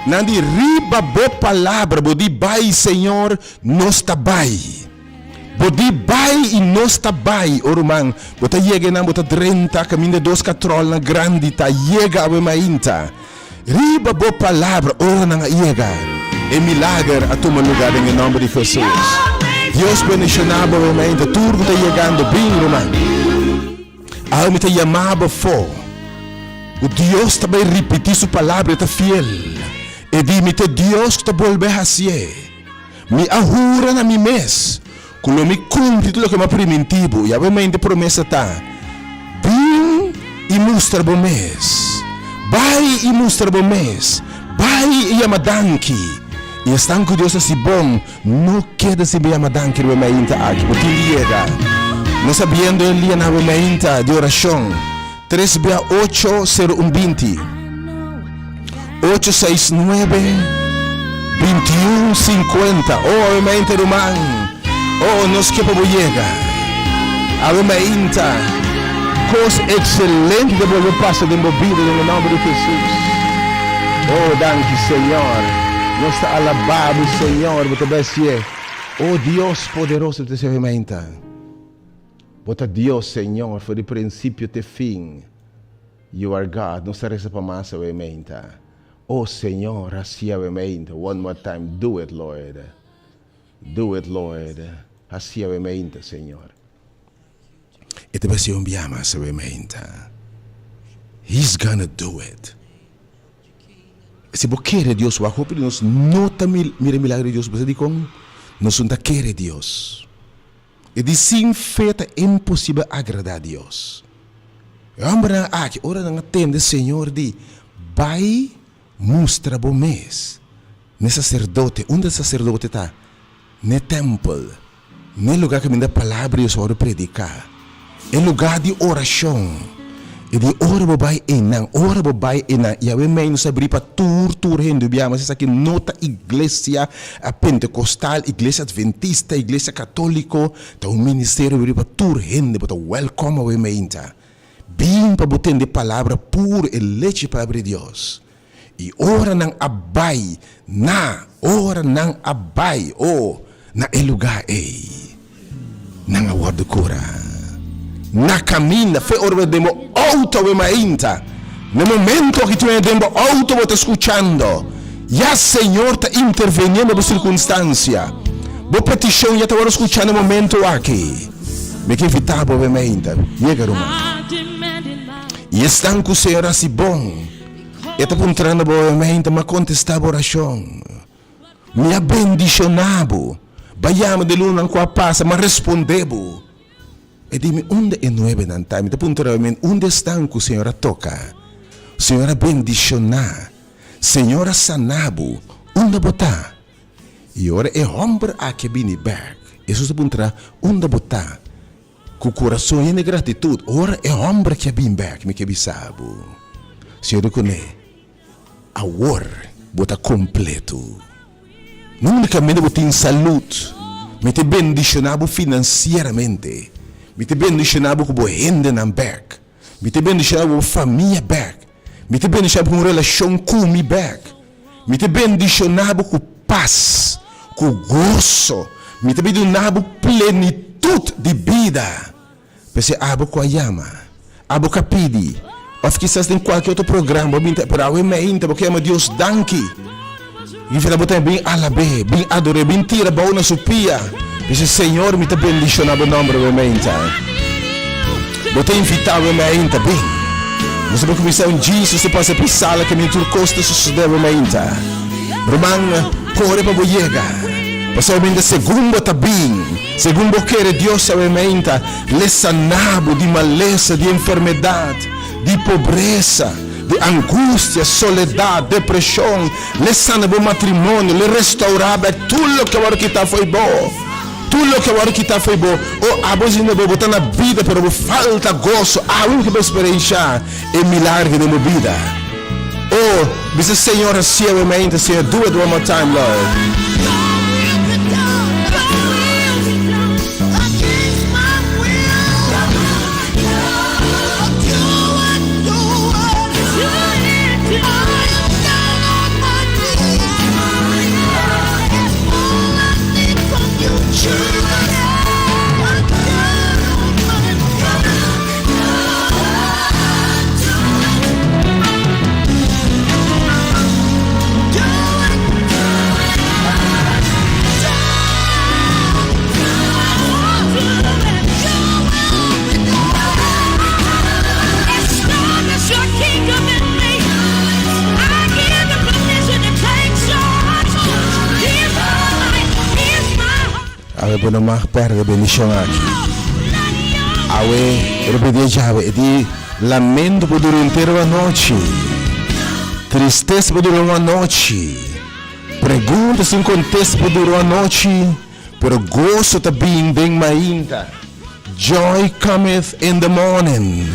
nandi riba bo palavra bo di bai Senhor nos tabai Bodi bai e nos tabai orumang bota yega na bota 30 caminho de 2 katrol na grande ta yega ave mainta riba bo palavra ora na yega e milagre a toma lugar em nome de Jesus Deus bendicionava ave mainta turbo ta yegando bem rumang ao me ta chamava fo o Deus também repetir sua palavra ta fiel e di me te Deus que ta volve hacia me ahura na mi mes quando mi cumpre tudo que é primitivo e obviamente promessa tá bem e mostra bom mês vai e mostra bom mês vai e amadanki e estão com Deus assim bom não queda se bem amadanki o mainta aqui porque llega não sabendo ele na mainta de oração 368-0120 869-2150. Oh, mente Roman. Oh, nos que llega. Almeida. Cosa excelente de volver paso de movida en el nombre de Jesús. Oh, danke, Señor. Nos está alabado, Señor. Oh, Dios poderoso de essa ferramenta. Bota Deus, Senhor, foi de princípio até fim. You are God. Não será essa para mais ferramenta. Oh, Senhor, assim a ferramenta. One more time. Do it, Lord. Do it, Lord. Assim a ferramenta, Senhor. E te vai ser enviar essa ferramenta. He's gonna do it. Se você quer Deus, o acopio de nós nota mira milagre de Deus. Você diz como? Nós não quer Deus. E de sem feita é impossível agradar a Deus. E homem aqui, ora não atende, Senhor, de vai mostrar bom mês. Ne sacerdote, onde o sacerdote está? Ne templo, ne lugar que me dá palavra e eu só predicar. É lugar de oração. E de ora babai enang, e a mim não sabe para tur rendo bia, mas essa aqui nota igreja pentecostal, igreja adventista, igreja católico, tá um ministério para tur rendo, para welcome a mim tá. Bem para botar de palavra pura e leite palavra de Deus. E ora não abai, ora não abai, na é lugar não aguardo cura. Na caminha, foi ora demo auto e mainta. No momento que tu demo auto você escutando, já Senhor está intervenindo na circunstância. Boa petição já está escutando no momento aqui. Me que invitava o mainta, chega Roma. E estão com o Senhor assim bom. E está apontando o mainta, mas contestava a oração. Me abendicionava. Baiamo de luna com a passa, mas respondebo. E dime, onde é 9 nan time? Te puntualmente, onde estão que o Senhor toca? Senhora bendicionar. Senhora sanabo. Onde botar? E ora é homem aqui bini back. Isso se puntuar, onde botar? Com o coração e de gratitude. Ora é homem que é bini back, me que bisabo. Senhor recone. Agora, bota completo. Não unicamente botar em saúde. Me te bendicionabo financeiramente. Me te bendicionabo com boa renda na back. Me te bendicionabo com família back. Me te bendicionabo com relação com mi back. Me te bendicionabo com paz, com gozo. Me te bendicionabo plenitude de vida. Pensei, abo com a yama, abo capidi. Ou quizás em qualquer outro programa, para o mente, porque ama Deus danke. E vai botar bem alabe, bem adore, bem tira baú na supia. Dice, Senhor, me te bendicionava o nome do mente. Vou te invitar o mente, bem. Você vai começar Jesus, você passa por sala que me turcosta suceder o mente. Romano, corre para boiega. Passou o mente segundo tá bem. Segundo quer Deus o mente. Le sanabo de maleza, de enfermidade, de pobreza, de angústia, soledade, depressão. Le sanabo matrimônio, le restaurava tudo que agora que tá foi bom. Tudo que agora que está foi bom. Oh, a voz ainda botar na vida, pero falta gozo. A única experiência é milagre da minha vida. Oh, diz Senhor, assim é o mente, Senhor, do it one more time, Lord. Não mais perda bendição aqui. Awe, eu pedi já, de lamento por durante a noite, tristeza por durante a noite, perguntas sem contexto por durante a noite, pero gozo também bem ainda. Joy cometh in the morning.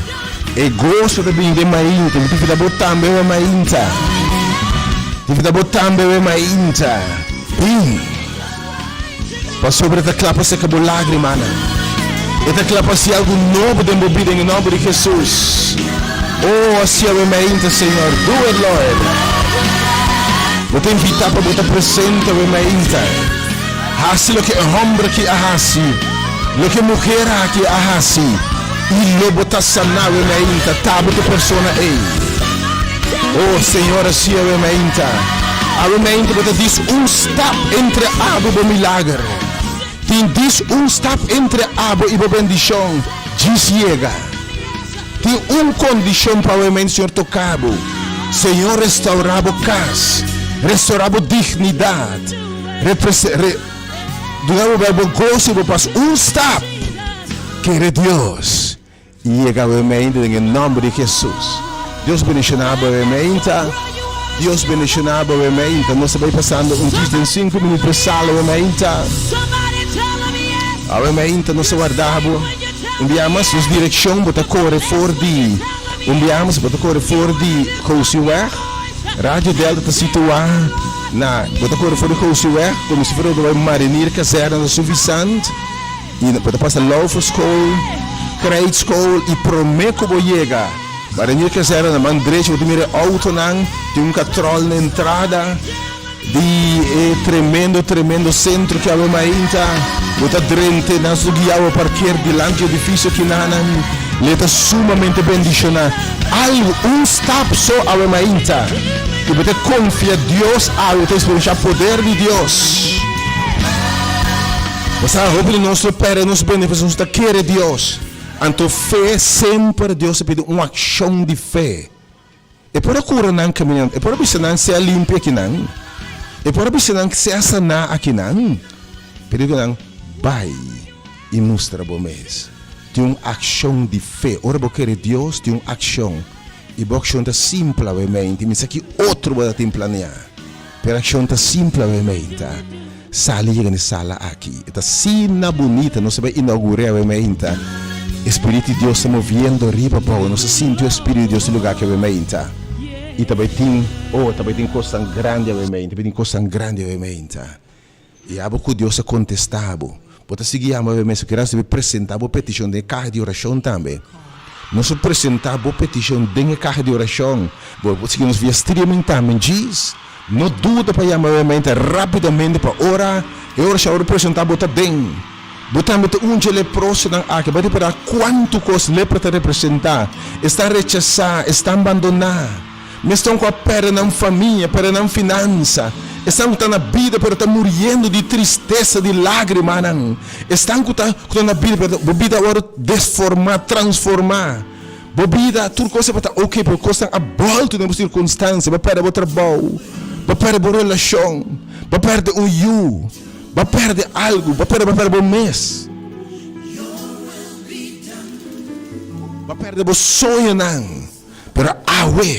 E gosto também de mainta, me tive da botambe e mainta. Tive da botambe e mainta. Bem. Passou sobre a clapa seca por lágrima, né? E a clapa se algo novo de movida em nome de Jesus. Oh, assim é mainta, Senhor. Do it, Lord. Vou te invitar para botar presente e mainta. Hasi lo que homem que ahasi, lo que mulher que ahasi. E lo botar sana e mainta, tabo de persona ei. Oh, Senhor, assim é mainta. A mainta botar diz step entre abo e milagre. Tem diz step entre abo e bendição. Diz chega. Tem condição para o mainta, Senhor, tocabo. Senhor, restaurabo casa, restaurabo dignidade. Durante o verbo gozo, vou passar step. Que Deus. E chega o mainta em nome de Jesus. Deus bendicionado o mainta. Deus bendicionado o mainta. Nós estamos passando dia de 5 minutos para sala o mainta. A mainta nós guardamos. Enviamos as direções para correr fora de. Enviamos para correr fora de Cosué. Rádio Delta está situada na. Para correr fora de Cosué, como se fosse uma marinheira caserna suficiente. E para passar Love School, Grade School e prometo que vou chegar. Marinheira caserna na mão direita, vou ter auto não, tem controle na entrada. De tremendo centro que aveva ainda bota drente na sua guia o parqueiro diante do edifício que nanan leta sumamente bendicionado algo step só aveva ainda que você confia Deus a você experimentar o poder de Deus você rouba o nosso Pai nos benefícios da querer Deus então fé sempre Deus pede uma ação de fé e por cura não caminhando e por isso não se limpia aqui não e por isso não se asana aqui não pedido não vai e mostra bom mês tem uma ação de fé ora porque Deus tem uma ação e a ação está simplesmente mas aqui outro vai ter planear a ação está simplesmente salir na sala aqui está sina bonita não se vai inaugurar a Espírito de Deus está movendo riba para nós sentimos o Espírito de Deus no lugar que a e também tem coisa grande também tem coisa grande e a pouco Deus contestava pode seguir a mesma que nós apresentar a petição de carta de oração também nós apresentar a petição de carta de oração porque nos via streaming também diz não dúvida para chamar rapidamente para orar e oração apresentar botar bem botamos leproso na área para quanto coisa lepra te representar está rechazar está abandonar mas estão com a perda na família, perda na finança. Estão na vida, pero estão morrendo de tristeza, de lágrimas. Estão na vida agora desformar, transformar. Bobida, tudo coisa para estar ok, porque estão a volta de circunstância. Vai perder o trabalho, vai perder a relação, vai perder o you, vai perder algo, vai perder o mês. Vai perder o sonho, não. Pero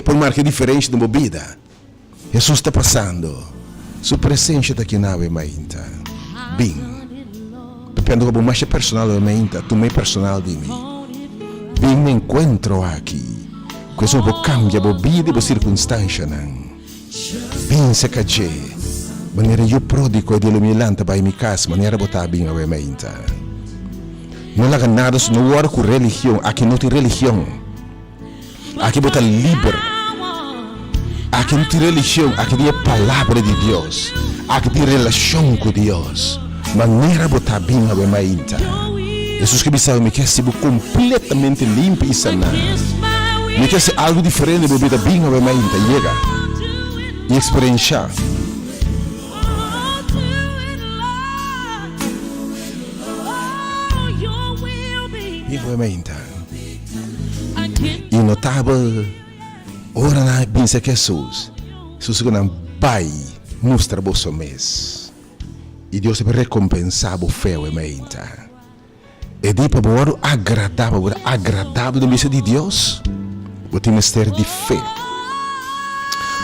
por marca diferente da vida. Jesus está passando. Sua presença está aqui na mainta. Bem. Depende do mais personal da mainta, tu mais personal de mim. Bem me encontro aqui. Questo può cambiare la vida e la circostanza. Bem se cade. Maniera io prodigo e illuminante para minha casa, maniera botar bem a mainta. Não há nada no war com religião, aqui não tem religião. Aqui bota livre. Aqui não tem religião, aqui tem a palavra de Deus. Aqui tem relação com Deus. Maneira botar bem a mainta. Jesus que me sabe me quer ser completamente limpo e sanar. Me quer ser algo diferente, me botar bem a mainta. Chega e experienciar. Bem a mainta. E notável, ora na pensa que Jesus que não vai mostrar o mês. E Deus vai recompensar o fé e mainta. E de para o agradável da missa de Deus, o time ter de fé.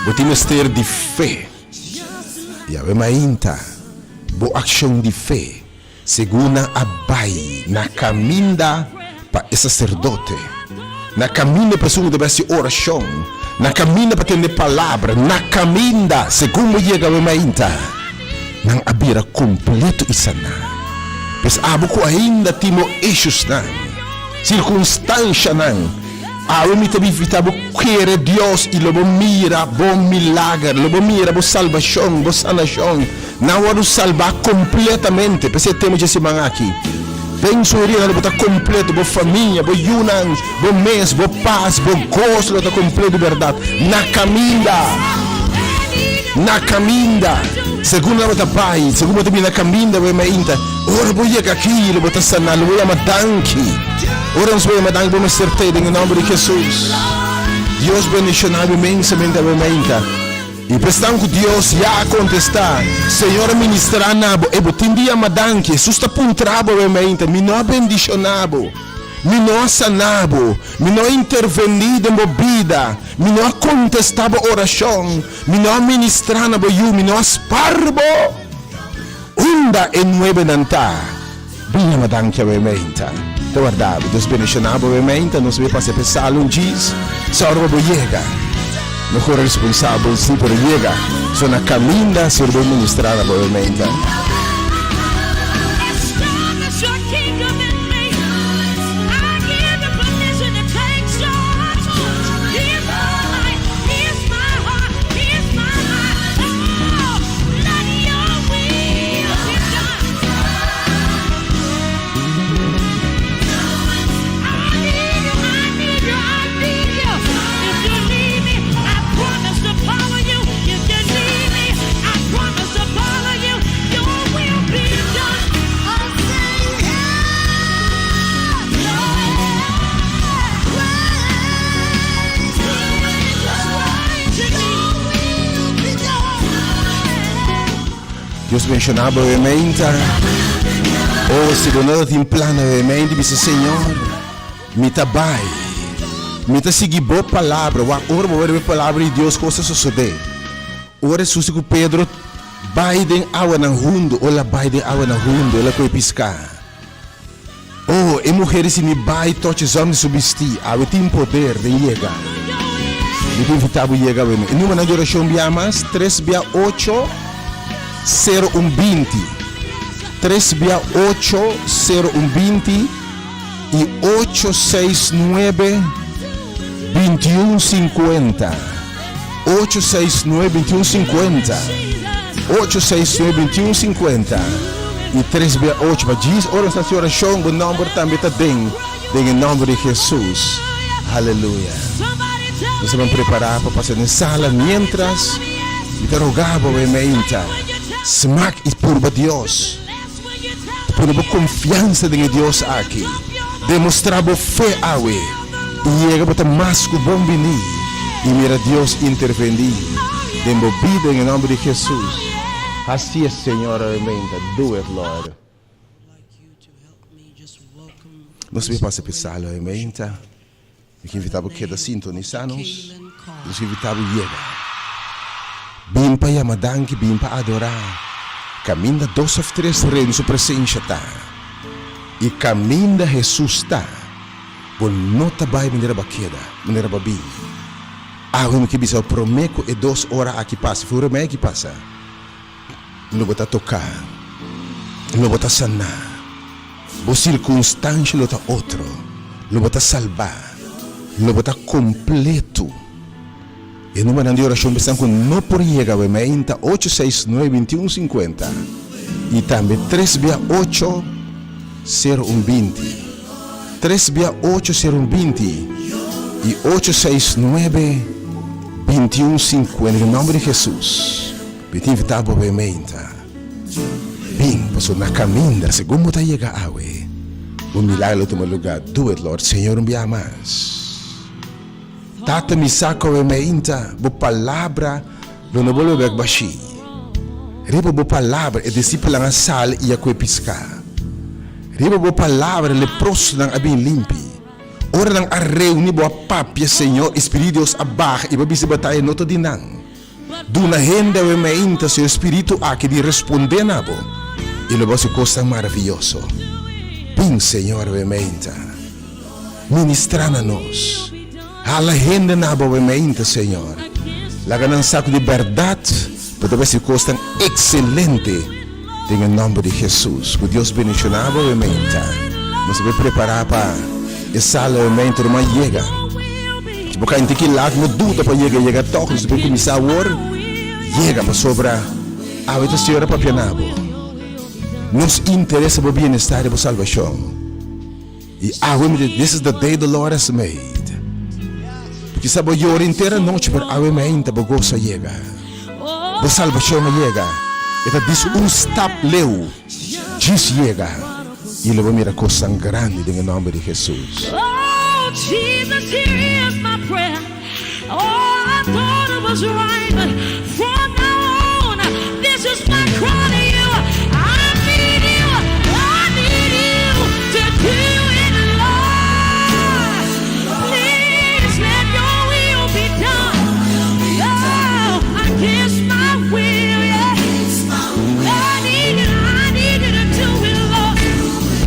O time ter de fé. E a mainta, boa ação de fé, segundo a bai na caminda para o sacerdote. Na caminda para sua dessa oração. Na caminda para ter palavra. Na caminda, segundo chega a meinta. Nang abira completo isana. Mas abo ko ainda timo issues na. Circunstância não. Awe mi tabi vitabo querer Deus e lobo mira bo milagre, lobo mira bo salvação, bo sanação. Não waru salvar completamente. Porque temos esse mangaki. Penso rin lobo ta completo bo família, bo yunang, bo mes, bo paz, bo gozo, ta completo verdade. Na caminda. Segundo lobo ta pai, segundo tabi na caminda bo mainta. Ora bo yega aqui, lobo ta sana, lobo ya madanki. Ora nos vemos dando uma certeza em nome de Jesus. Deus bendicionado imensamente a momenta. E prestamos que Deus já contestar. Senhor ministrar nabo. E botindia madanque. Susta puntrabo a momenta. Mi não bendicionado. Mi não sanabo. Mi não intervenido em vida. Mi não contestava oração. Mi não ministrar nabo you. Mi não sparbo. Unda e nueve nanta. Bem madanque a momenta. Guardavo, Deus bendicionava obviamente, não sabia passar por salão diz, só hora vou chegar. Não corre responsável sim por chegar, só na caminda se vou ministrar obviamente. Deus mencionava obviamente, se não tem plano obviamente, disse Senhor, me tabai, me ta seguir boa palavra, ora vou ver a palavra de Deus, coisa suceder. Ora se o Pedro vai den água na hundo, ou la vai den água na hundo, ela coi piscar. E mulheres se me vai todos homens subestir, ela tem poder de chegar. Me tem vitado chegar bem. E numa oração biamas 3/8 0120 3/8 0120 e 869 2150 869 2150 869 2150 e 3/8 mas diz oração o número também está dentro em nome de Jesus. Aleluia. Nós vamos preparar para passar na sala mientras interrogava o ementa. Smack e purba Deus. Purba confiança em Deus aqui. Demonstrava fé awe. E chega para mais que bom venir. E mira Deus intervenir. Demo vida em nome de Jesus. Assim é, Senhor, amém. Do it, Lord. Nós vamos passar por sala, amém. Eu invitava que da sintonizar-nos. Eu invitava chegar. Bim pa yamadang, bim pa adorar. Caminda 2 ou 3 reinos sua presença tá. E caminda Jesus tá. Bom nota vai menera baqueda, menera babi. Agora que bisa promeco e 2 horas aqui passa, fura me aqui passa. Não bota tocar. Não bota sanar. Bo circunstância lo tá outro. Não bota salvar. Não bota completo. E numa de oração pensando que não por chegar a meinta 869-2150 e também 3/8 0120 3/8 0120 e 869-2150 em nome de Jesus. Te invitava a meinta. Bem, passou na caminda, segundo está chega a awe. O milagre do meu lugar, do it, Lord, Senhor, me amas. Tata mi sako e meinta, bo palavra, lo no bolo beg bashi. Ribo bo palavra e discípulo nga sal iya ko pisca. Ribo bo palavra le pros ng abin limpi. Ora ng arreu ni bo papia Senhor, Espírito Deus abah, iba bisi batay noto dinang. Duna henda e meinta seu Espírito aqui de responder nabo. Ilo ba si costa maravilhoso. Pin Senhor e meinta. ministrar a nós. A agenda na boa mente, Senhor. La ganang saco de verdade, para se costam excelente. Em nome de Jesus. Que Deus bendicione a boa mente. Nós vamos preparar para essa mente uma chega. Se você não tem lá, não dúvida para chegar toque. Se você começar a orar, chega para sobrar. A outra senhora para pianabo. Nos interessa o bem-estar e a salvação. E this is the day the Lord has made. Porque sabe, eu oro inteira noite para a mente para goza chega. A salvação chega. Ita diz stop leu. Diz chega. E ele vai mirar coisa grande em nome de Jesus. Oh, Jesus, here is my prayer. Oh, I thought it was right, but from now on, this is my cry to you. I need you. I need you to do it, Lord. Please let your will be done. Oh, against my will, yeah. I need you to do it, Lord.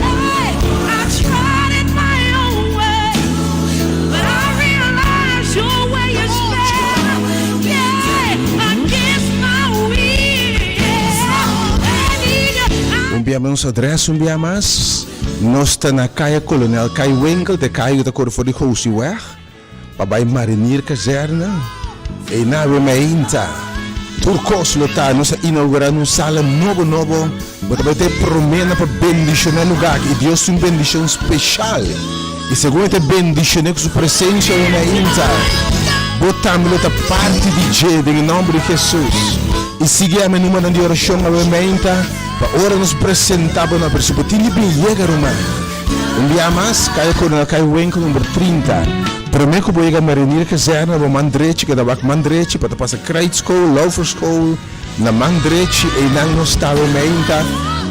Hey, I tried it my own way, but I realize your way is better. Yeah, against my will. Yeah, I need you. Umbiama nos adres, umbiamas. Nós está na caia Colonel Kai Winkel, de caia da cor for de House weg. Pabai Marinir Caserna. E na Remeinta. Turcos lutar, nós inaugurando uma sala novo. Vai ter promena para bendicionar o lugar. E Deus tem uma bendição especial. E segundo a bendição com sua presença Remeinta. Botamos outra parte de Jede em nome de Jesus. E seguimos numa de oração a Remeinta. Para ora nos apresentamos na pessoa. Tili bem chega Roma. Um dia mais, cai Coronel Kai Winkel número 30. Primeiro que eu vou chegar a Marinir Caserna, vou mandreche, que dá para mandreche, para passar Crate School, Loafer School, na mandreche, e não nos está a meinta,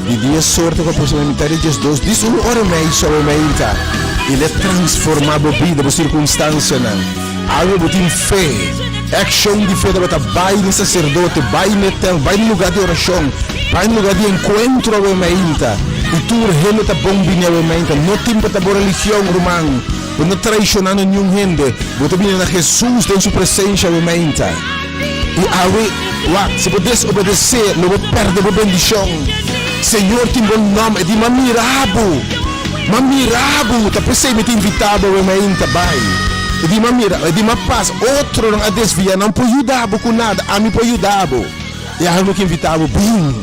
e dia sorte com a possibilidade de dois, diz hora mais sobre a meinta, ele é transformado a vida, a circunstância, algo que tem fé, action de fé, vai no sacerdote, vai no lugar de oração, vai no lugar de encontro a meinta, e tu realmente a bombinha a meinta, não tem para a religião romana. Não traicionando nenhum gente, você vem a Jesus em sua presença, aumenta. E se pudesse obedecer, não vou perder a bendição. Senhor, tem bom nome, de mamirabu, tá pensando te invitado, aumenta, vai. E de mamira, de ma paz, outro não a desvia, não pode ajudar com nada, a mim pode ajudar. E a que invitado, bum.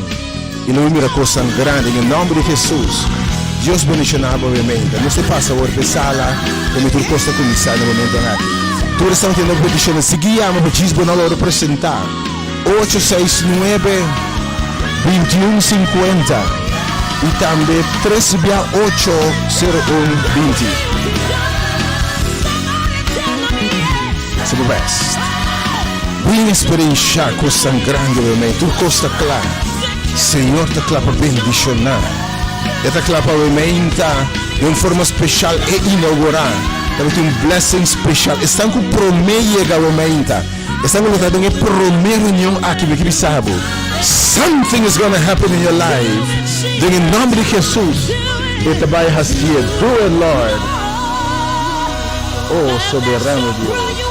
E não mira coisa grande, em nome de Jesus. Deus bendicionava obviamente. Não se passa por sala, como tu costa começar no momento aqui. Tu estás tendo bendição. Seguiamo o Jesus na hora representar. 869 2150 e também 3680120. Se o best. Bem experiência coisa grande obviamente. Tu costa claro. Senhor te clama bendicionar. Esta clapa aumenta de uma forma especial e inaugurar. Também tem um blessing especial. Estão com promeio que aumenta. Estão com a primeira reunião aqui no Kibisabo. Something is going to happen in your life. Em nome de Jesus. Esta vai hastia. Do it, Lord. Oh, soberano Deus.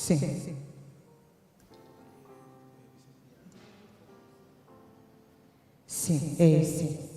Sim. Sim, é esse.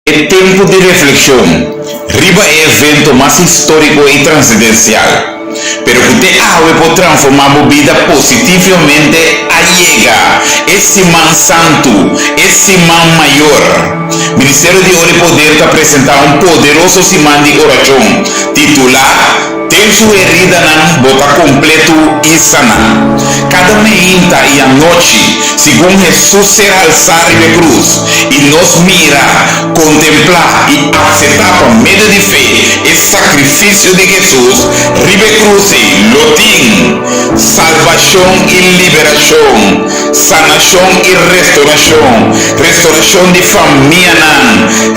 El tiempo de reflexión, riba es evento más histórico y trascendental, pero que te hace por transformar tu vida positivamente allega ese man santo, ese man mayor. Ministerio de Oro y Poder te presenta un poderoso simán de oración titular Ten su herida nan bota completo y sana. Cada mañana y anoche, según Jesús será alzar de cruz y nos mira, contemplar y aceptar por medio de fe el sacrificio de Jesús, ribe cruce, lotín, salvación y liberación, sanación y restauración, restauración de familia,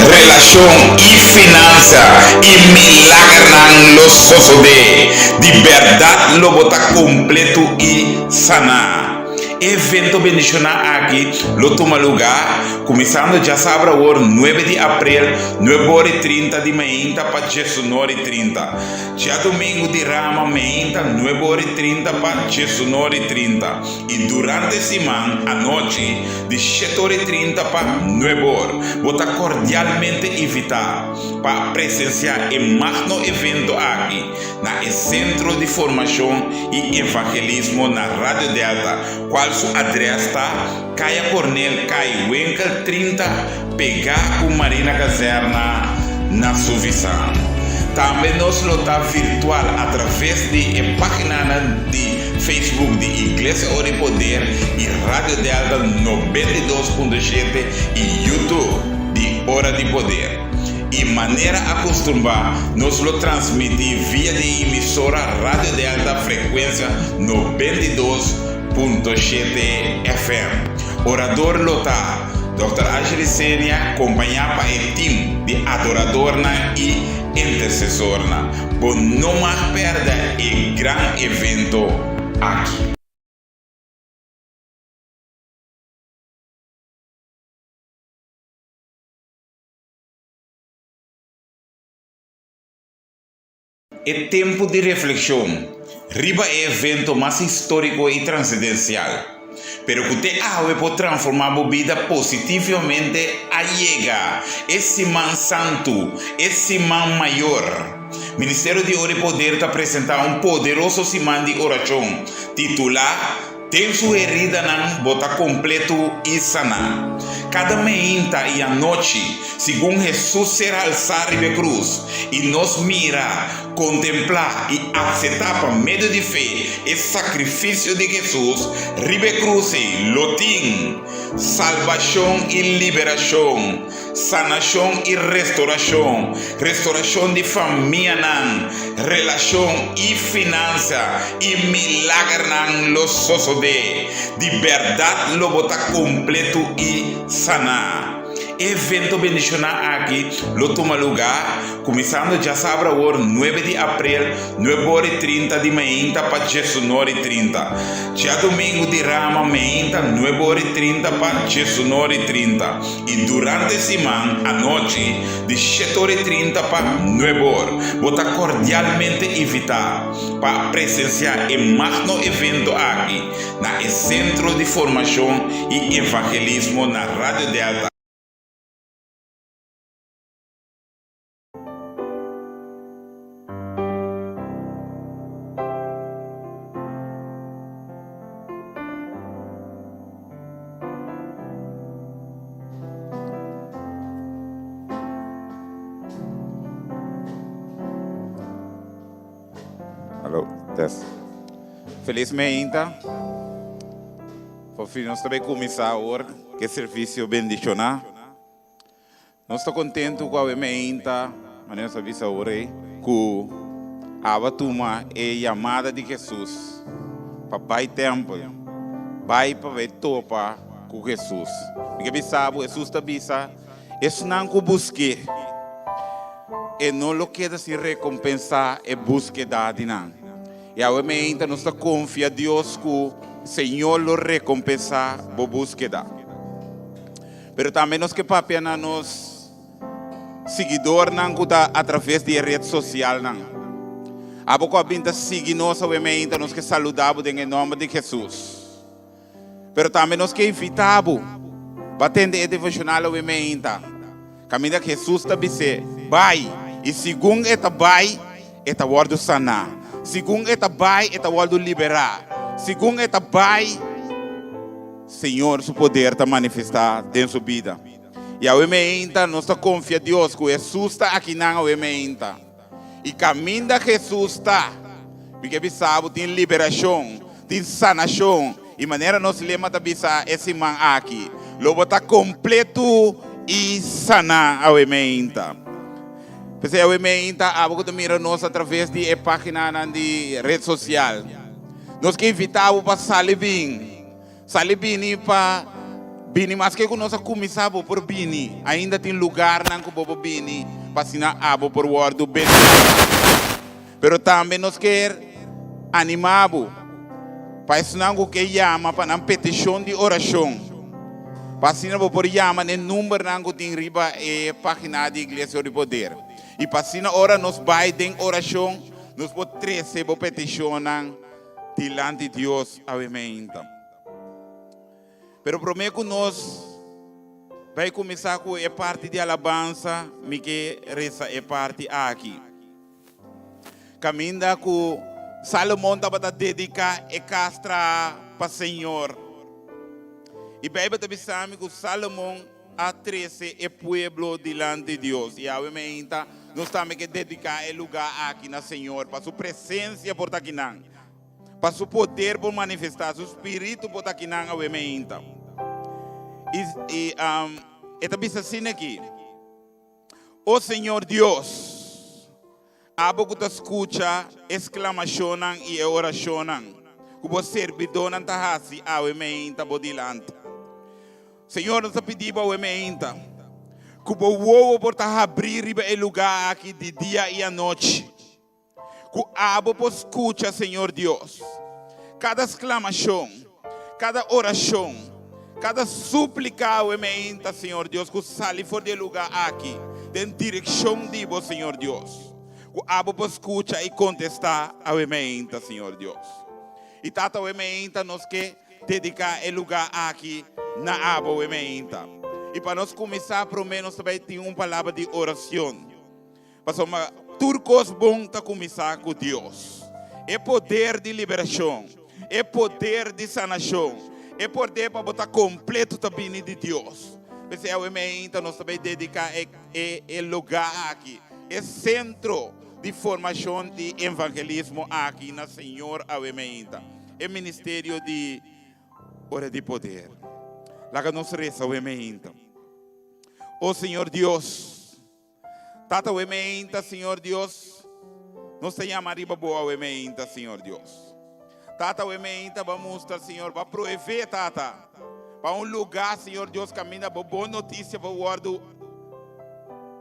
relación y finanza, y milagran los osos de verdad lo bota completo y sana. evento bendicional aqui, lo toma lugar, começando já sabe agora, 9 de abril, 9h30 de manhã para 19h30. Já domingo de Rama, manhã, 9h30 para 19h30. E durante a semana, à noite, de 7h30 para 9h. Vou estar cordialmente invitar para presenciar o magno evento aqui, na Centro de Formação e Evangelismo na Rádio Delta, qual sua adressa está Caia Cornel, Caia Winkel 30, pegar com Marina Caserna, na Suvisão. Também nos lotar virtual através de página de Facebook de Igreja Hora de Poder e Rádio Delta 92.7 e YouTube de Hora de Poder. E maneira acostumada, nos lo transmitir via de emissora Rádio Delta frequência 92.7 FM. Orador lotar, Dr. Ashley Senia, acompanhado para o time de adoradorna e intercessorna. Por não mais perder o grande evento aqui. É tempo de reflexão. Riba é o evento mais histórico e transcendencial. Pero que te hace por transformar a vida positivamente a llegar. Esse man santo, esse man maior. Ministério de Hora e Poder está apresentando poderoso semana de oração, titular Tem sua herida não bota completo e sanar. Cada manhã e a noite, segundo Jesus será alçado de cruz, e nos mira, contemplar e aceitar por meio de fé esse sacrifício de Jesus, ribe cruz, lotim, salvação e liberação, sanação e restauração, restauração de família, relação e finança, e milagre não lo sosode, de verdade lo bota completo e sanar. Evento bendicional aqui, lo toma lugar, começando já sabe agora, 9 de abril, 9h30 de manhã para 19h30. Já domingo de Rama, manhã, 9h30 para 19h30. E durante a semana, à noite, de 7h30 para 9h. Vou estar cordialmente invitar para presenciar o magno evento aqui, na Centro de Formação e Evangelismo na Rádio Delta. Alô, teste. Felizmente, por fim, nós também começar hoje que serviço bendicionar. Nós estamos contentes com a emenda, mas nós sabemos hoje que a batuma é a chamada de Jesus para vai templo, vai para ver topa com Jesus. Porque sabe, Jesus está bisa, isso não que busque. E não lo queda se recompensar e búsqueda de nada. E obviamente nós confia em Deus que o Senhor lo recompensar a búsqueda. Mas também nós que papia nos seguidor não que está através de rede social não. A pouco a binta seguir nós obviamente nós que saludamos em nome de Jesus. Mas também nós que invitamos para atender o devocional obviamente. Caminho que Jesus está dizendo, vai. E segundo esta vai, esta word sanar. Segundo esta vai, esta word liberar. Segundo esta vai, Senhor, seu poder está manifestar dentro da sua vida. E a emenda, nós confiamos em Deus que Jesus está aqui na emenda. E caminho da Jesus está. Porque sabe, tem liberação, tem sanação. E maneira nós lemos da bisa esse man aqui. Lobo está completo e sanar a emenda. Porque eu emenda a pouco de mira nós através de página de rede social. Nós que invitamos para salibin para bini, mas que nós começamos por bini. Ainda tem lugar não que bobo bini para assinar abo por word bini. Pero também nós quer animamos Pai, nango que llama para uma petição de oração. Passina vou por llama no número nango tem riba e página de Igreja de Poder. E passina ora nos vai em oração, nos por 13 vou peticionar diante de Deus a emenda. Pero prometo nós vai começar com a parte de alabança, me que reza a parte aqui. Caminha com Salomão estava a dedicar a castra para o Senhor. E a Bíblia também sabe que Salomão a 13 é pueblo diante de Deus. E a emenda nós temos que dedicar o lugar aqui na Senhor, para sua presença por aqui não. Para seu poder por manifestar, seu espírito por aqui não a emenda. E também assim aqui. Oh Senhor Deus, abo que te escuta exclamação e oração. Que você servidor não está assim, a emenda por diante. Senhor, nós pedimos a emenda. Que o por abrir o lugar aqui de dia e à noite. Que abo por escuta, Senhor Deus. Cada exclamação, cada oração, cada súplica, o emenda, Senhor Deus, que sale fora do lugar aqui, em direção de você, Senhor Deus. Que abo por escuta e contestar ao emenda, Senhor Deus. E tata o emenda nos que dedicar o lugar aqui na abo o emenda. E para nós começar, pelo menos também tem uma palavra de oração. Para uma turcos bom tá começar com Deus. É poder de liberação, é poder de sanação, é poder para botar completo também de Deus. Mas é o emenda nós também dedicar o lugar aqui, é centro de formação de evangelismo aqui na Senhor ao emenda. É ministério de hora de poder. Lá que nós reza o emenda. Oh Senhor Deus, tata o emenda, Senhor Deus, nós te chamaríamos boa o emenda, Senhor Deus. Tata o emenda, vamos mostrar, Senhor, para prover, tata, para lugar, Senhor Deus, caminha para boa notícia, para guardar,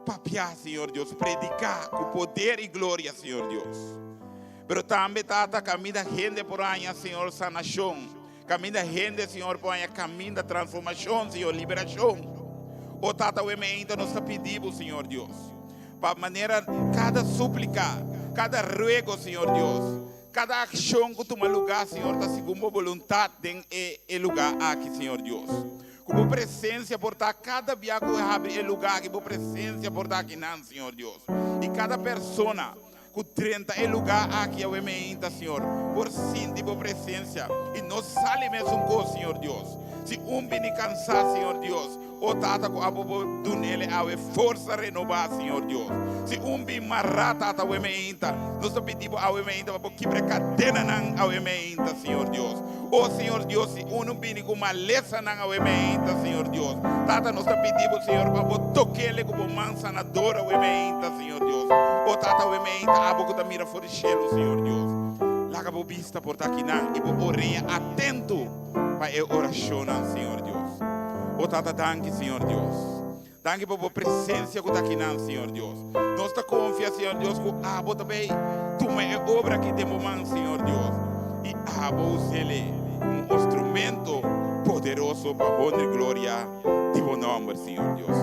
papiar, Senhor Deus, predicar com poder e glória, Senhor Deus. Pero também, tata, caminha gente por aí, Senhor, sanação. Caminha gente, Senhor, por aí, caminho da transformação, Senhor, liberação. O tata o emenda nós pedimos, Senhor Deus, para maneira cada súplica, cada ruego, Senhor Deus, cada ação que toma lugar, Senhor, está segundo a vontade em lugar aqui, Senhor Deus. Como presença por estar cada dia que abre o lugar, como presença por estar aqui, não, Senhor Deus. E cada pessoa que trenta o lugar aqui ao emenda, Senhor, por sentir por presença. E nós saímos mesmo com o Senhor Deus. Se vem cansar, Senhor Deus, o tata com a bobo do nele a força renovar, Senhor Deus. Se vem marrar, tata o emenda, nós pedimos ao emenda para quebrar cadena não ao emenda, Senhor Deus. Oh Senhor Deus, se vem com maleza não ao emenda, Senhor Deus. Tata nós pedimos, Senhor, para tocar ele como mão sanadora ao emenda, Senhor Deus. Oh tata o emenda, a boca da mira fora Senhor Deus. Laga bo vista por aqui não e bo orelha atento para a oração, Senhor Deus. O tata danke, Senhor Deus. Danke por a presença que está aqui não, Senhor Deus. Nós te confiamos, Senhor Deus, que a bo também toma a obra que temos, Senhor Deus. E a bo usele como instrumento poderoso para a honra e glória de bom nome, Senhor Deus.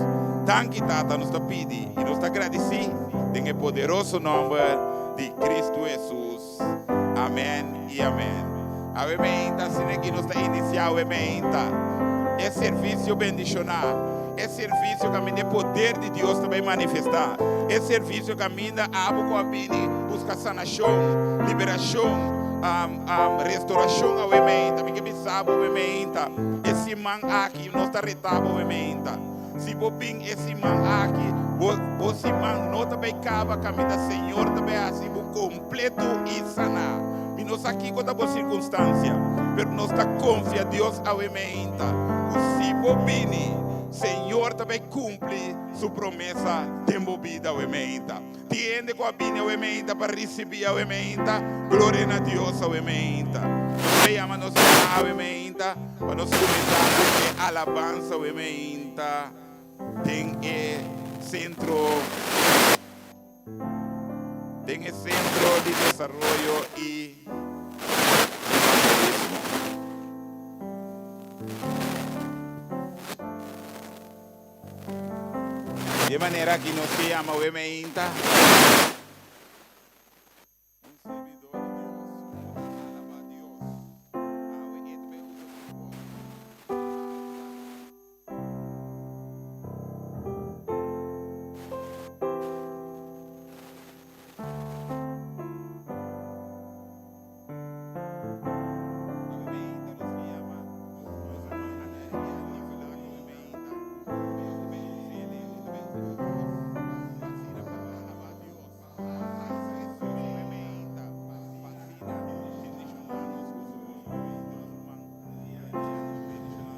Danke, tata, nós te pedimos e nós te agradecemos em poderoso nome de Cristo Jesus. Amém e amém. A emenda, assim que nós está iniciando a emenda, é serviço bendicionar, é serviço que caminha poder de Deus também manifestar, é serviço que caminha a abo com a bini, busca sanação, liberação, restauração a emenda, porque pensava a emenda, esse man aqui nós está retado a emenda, se bobin esse man aqui, você man não também cava caminha Senhor também assim completo e sanar. E nós aqui com a boa circunstância, mas nós está confia Deus ao emenda. O se bobini, Senhor também cumpre sua promessa de movida ao emenda. Tiende com a bini ao emenda para receber ao emenda. Glória a Deus ao emenda. Chama-nos ao emenda para nós começar a alabança ao emenda. Tem centro de desarrollo y evangelismo. De manera que nos se llama Wemeinta.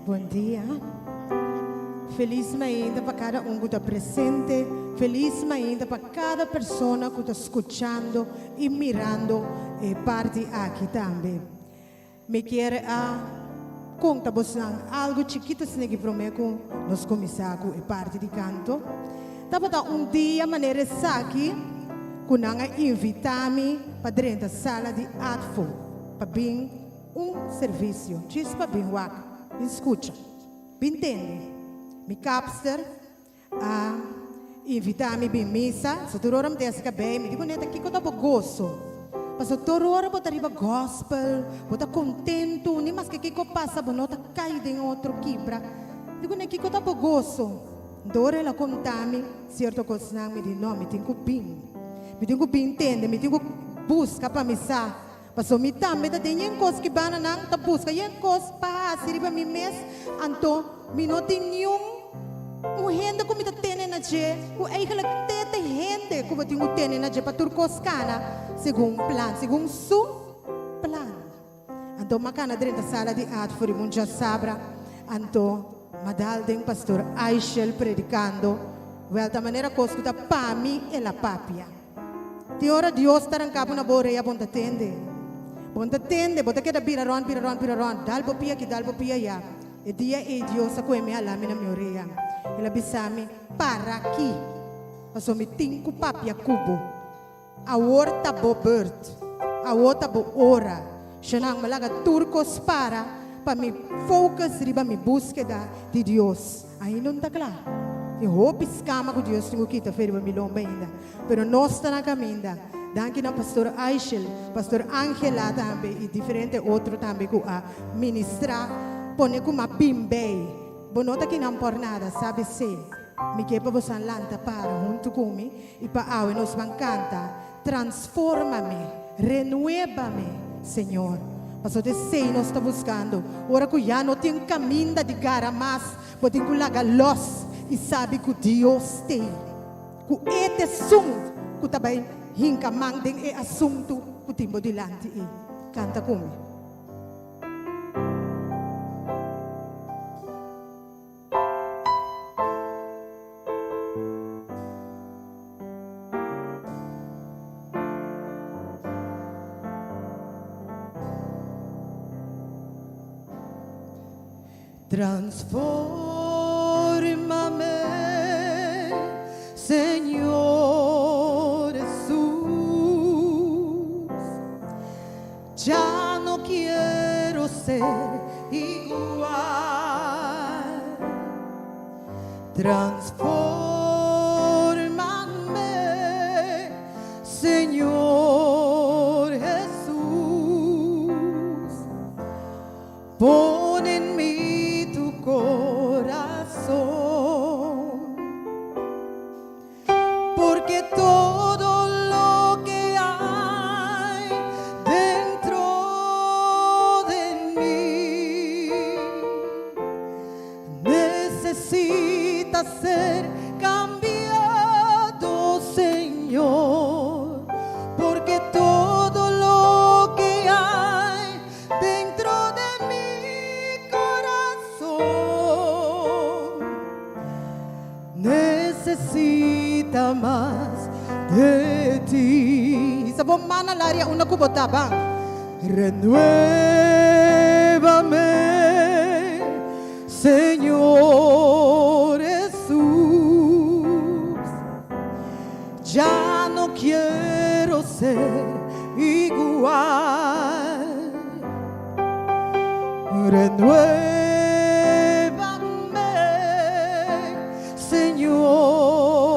Bom dia. Feliz ainda para cada que está presente. Feliz ainda para cada pessoa que está escutando e mirando parte aqui também. Me quero contar algo chiquito que prometo nos começamos e parte de canto. Tava dia maneira aqui que não invitar-me para dentro da sala de ATFO para vir serviço. Diz para vir lá. Escuta, entende? Me capster invitar-me para missa. Se tu oram desse bem, me digo neta que eu tô gosto. Mas tu oram botar riba gospel, botar contento, nem mais que eu passa bonota cai de outro quebra. Digo neta que eu tô gosto. Dore la contami, certo coisa não me diz não, me tenho bem, entende, me tenho busca para missa. Paso mi tambe da den kos ki bana nang tapus ka yen kos pa siriba mi mes anto minotin yung hende ko mita tene na je ku eigenlijk tete hende ko bating tene na je patur kos kana según plan según su plan anto makana drin ta sala di ATFO munja sabra anto madal den pastor Aishel predicando welta manera kos kuta pami e la papia ti ora Dios tarang kapo na bore ya bonta tende Bonta tende, bota que da piraron, dalbo pia ya. E dia e Dios sa me alami na mioreia. Ela bisami para aqui. Paso mi tinku papia kubo. A horta bo bird. A horta bo ora. Shanang malaga turcos para mi focus riba mi búsqueda de Dios. Aí não tá claro. E hope escama com Deus tenho kita feriba mi lomba ainda. Pero nós está na caminda. Danke na pastor Aishel, pastor Angela também e diferente outro também que a ministrar pone como a bimbei. Bonota que não por nada, sabe se me que para você lanta para junto comigo e para awe nos canta, transforma-me, renueva-me, Senhor. Pastor de sei nós está buscando. Ora que já não tem caminho de gara mas, pode que laga los e sabe que Deus tem. Que este sum que também hinka mangding e assunto kutimbo dilante e canta come transforma-me Señor ya no quiero ser igual. Transfórmame, Señor Jesús. Pon en mí tu corazón, porque todo lo que hay dentro de mí necesita ser cambiado, Señor, porque todo lo que hay dentro de mi corazón necesita más de ti. Sabon mana laria una kubotabang. Renuévame, Señor Jesús. Ya no quiero ser igual. Renuévame, Señor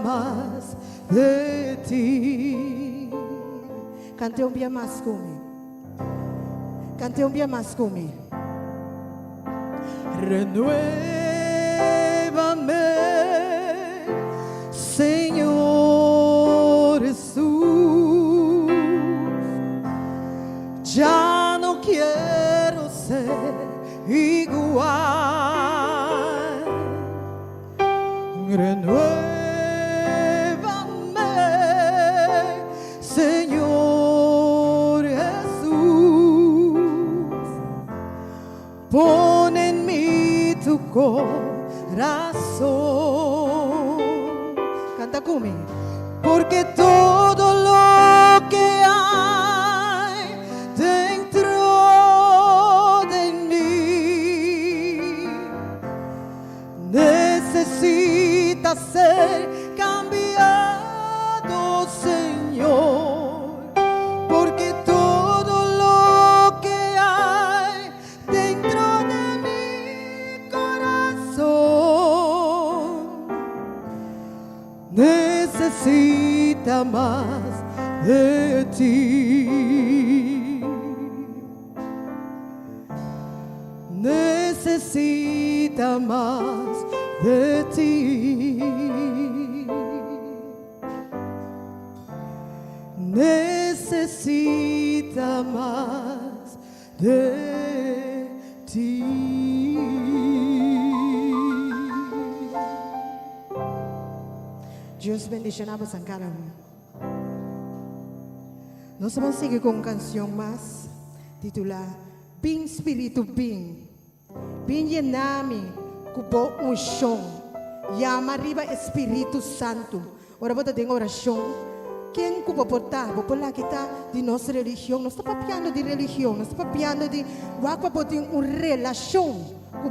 más de ti. Cante un día más conmigo. Cante un día más conmigo. Renuévame, Señor Jesús. Ya no quiero ser igual. Renuévame, Señor Jesús. Pon en mí tu corazón. Canta conmigo. Porque todo lo que hay dentro de mí necesita ser cambiado, Señor. Porque todo lo que hay dentro de mi corazón necesita más de ti. Necesita más de ti. Necesita más de ti. Dios bendicionamos a cada uno. Nos vamos a seguir con una canción más titulada Bin Espíritu Bin. Bin llename cubo unción. Llama arriba Espíritu Santo. Ahora vamos a tener oración. ¿Quién cubo portar? Por la que está de nuestra religión. No está papiando de religión. No está papiando de waka botin una relación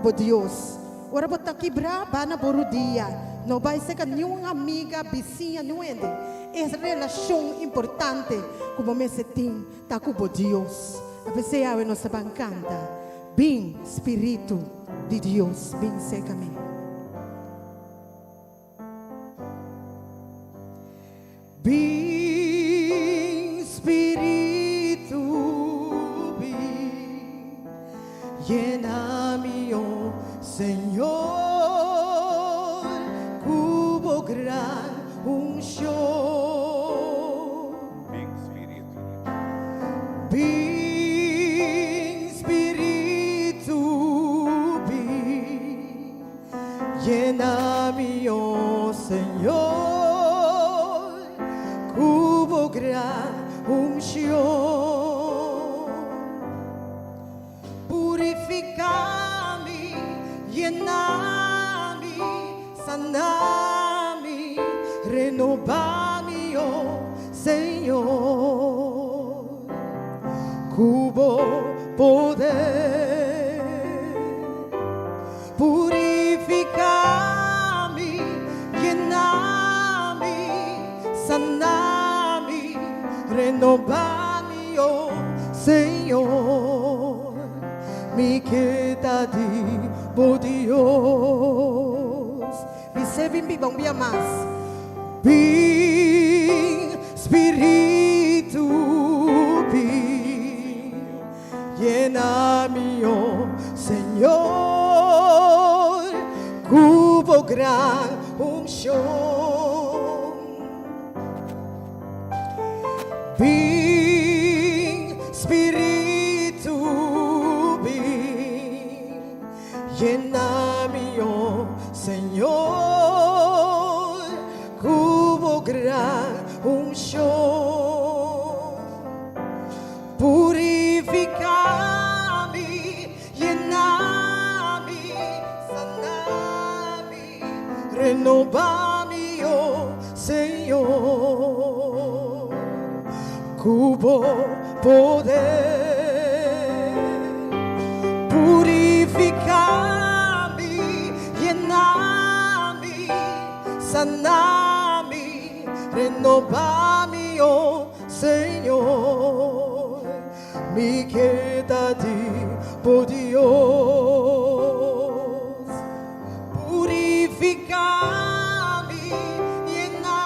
con Dios. Ahora vamos a quebrar bana por un día. No vai ser nenhuma amiga, vizinha, não é? É relação importante como me sentim, tá com Deus. A pessoa é nossa bancanta. Bem, Espírito de Deus, bem secamente. Bem, Espírito, bem, llena-me, oh Senhor. Gran unción. Ven Espíritu. Ven Espíritu, ven. Llena-me, oh Señor, cubo gran unción. Purifica-me, llena-me, sana. Renova-me, oh Senhor, cubo poder, purifica-me, llena-me, sana-me, renova-me, oh Senhor, me queda de por Deus. Recebe mi bombia mais. Bin Espíritu, bin, llena-me, oh Senhor, cubo gran unción. Bin Espíritu, bin, llena-me, oh Senhor, gran unción. Purifica-me, llena-me, sana-me, renova-me, oh Senhor, cubo poder. Purifica-me, llena-me, sana-me, renova-me, oh Senhor, me queda de por Deus. Purifica-me, llena-me,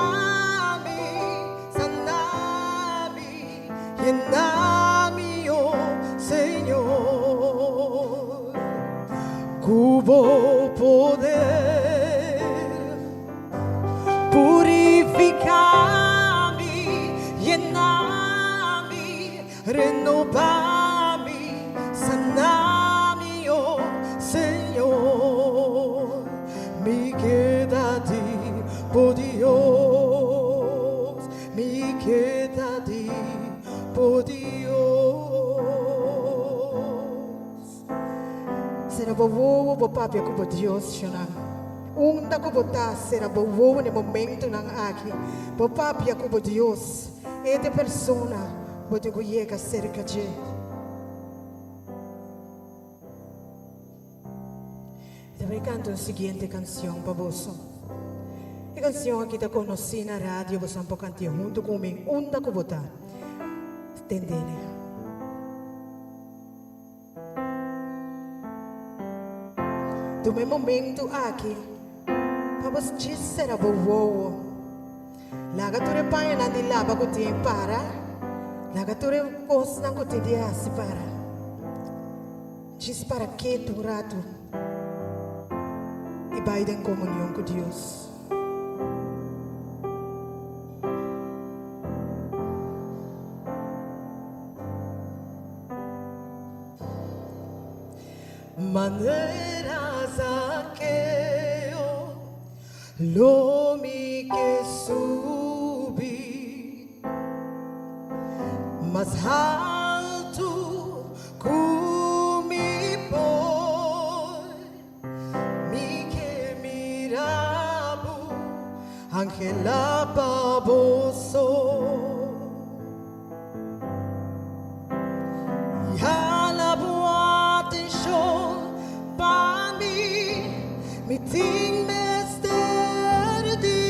na bovovo bo papia ko bo Dios siya unda ko bo ta sera bovovo ne momento ng aki bo papia ko bo Dios ete persona bo te ko llega cerca de Deve canto a seguinte canção para você. A canção que te conheci na rádio, você um pouco cantar junto comigo, unda ko bo ta. Entendene? Do meu momento aqui, vamos dizer a boa. Laga tu repaia na de lava que tem para, laga tu recosta na que tem de assim para. Diz para que tu rato e vai em comunhão com Deus. Maneras aqueo lo mi que subí más alto mi por mi que mirabo Angela baboso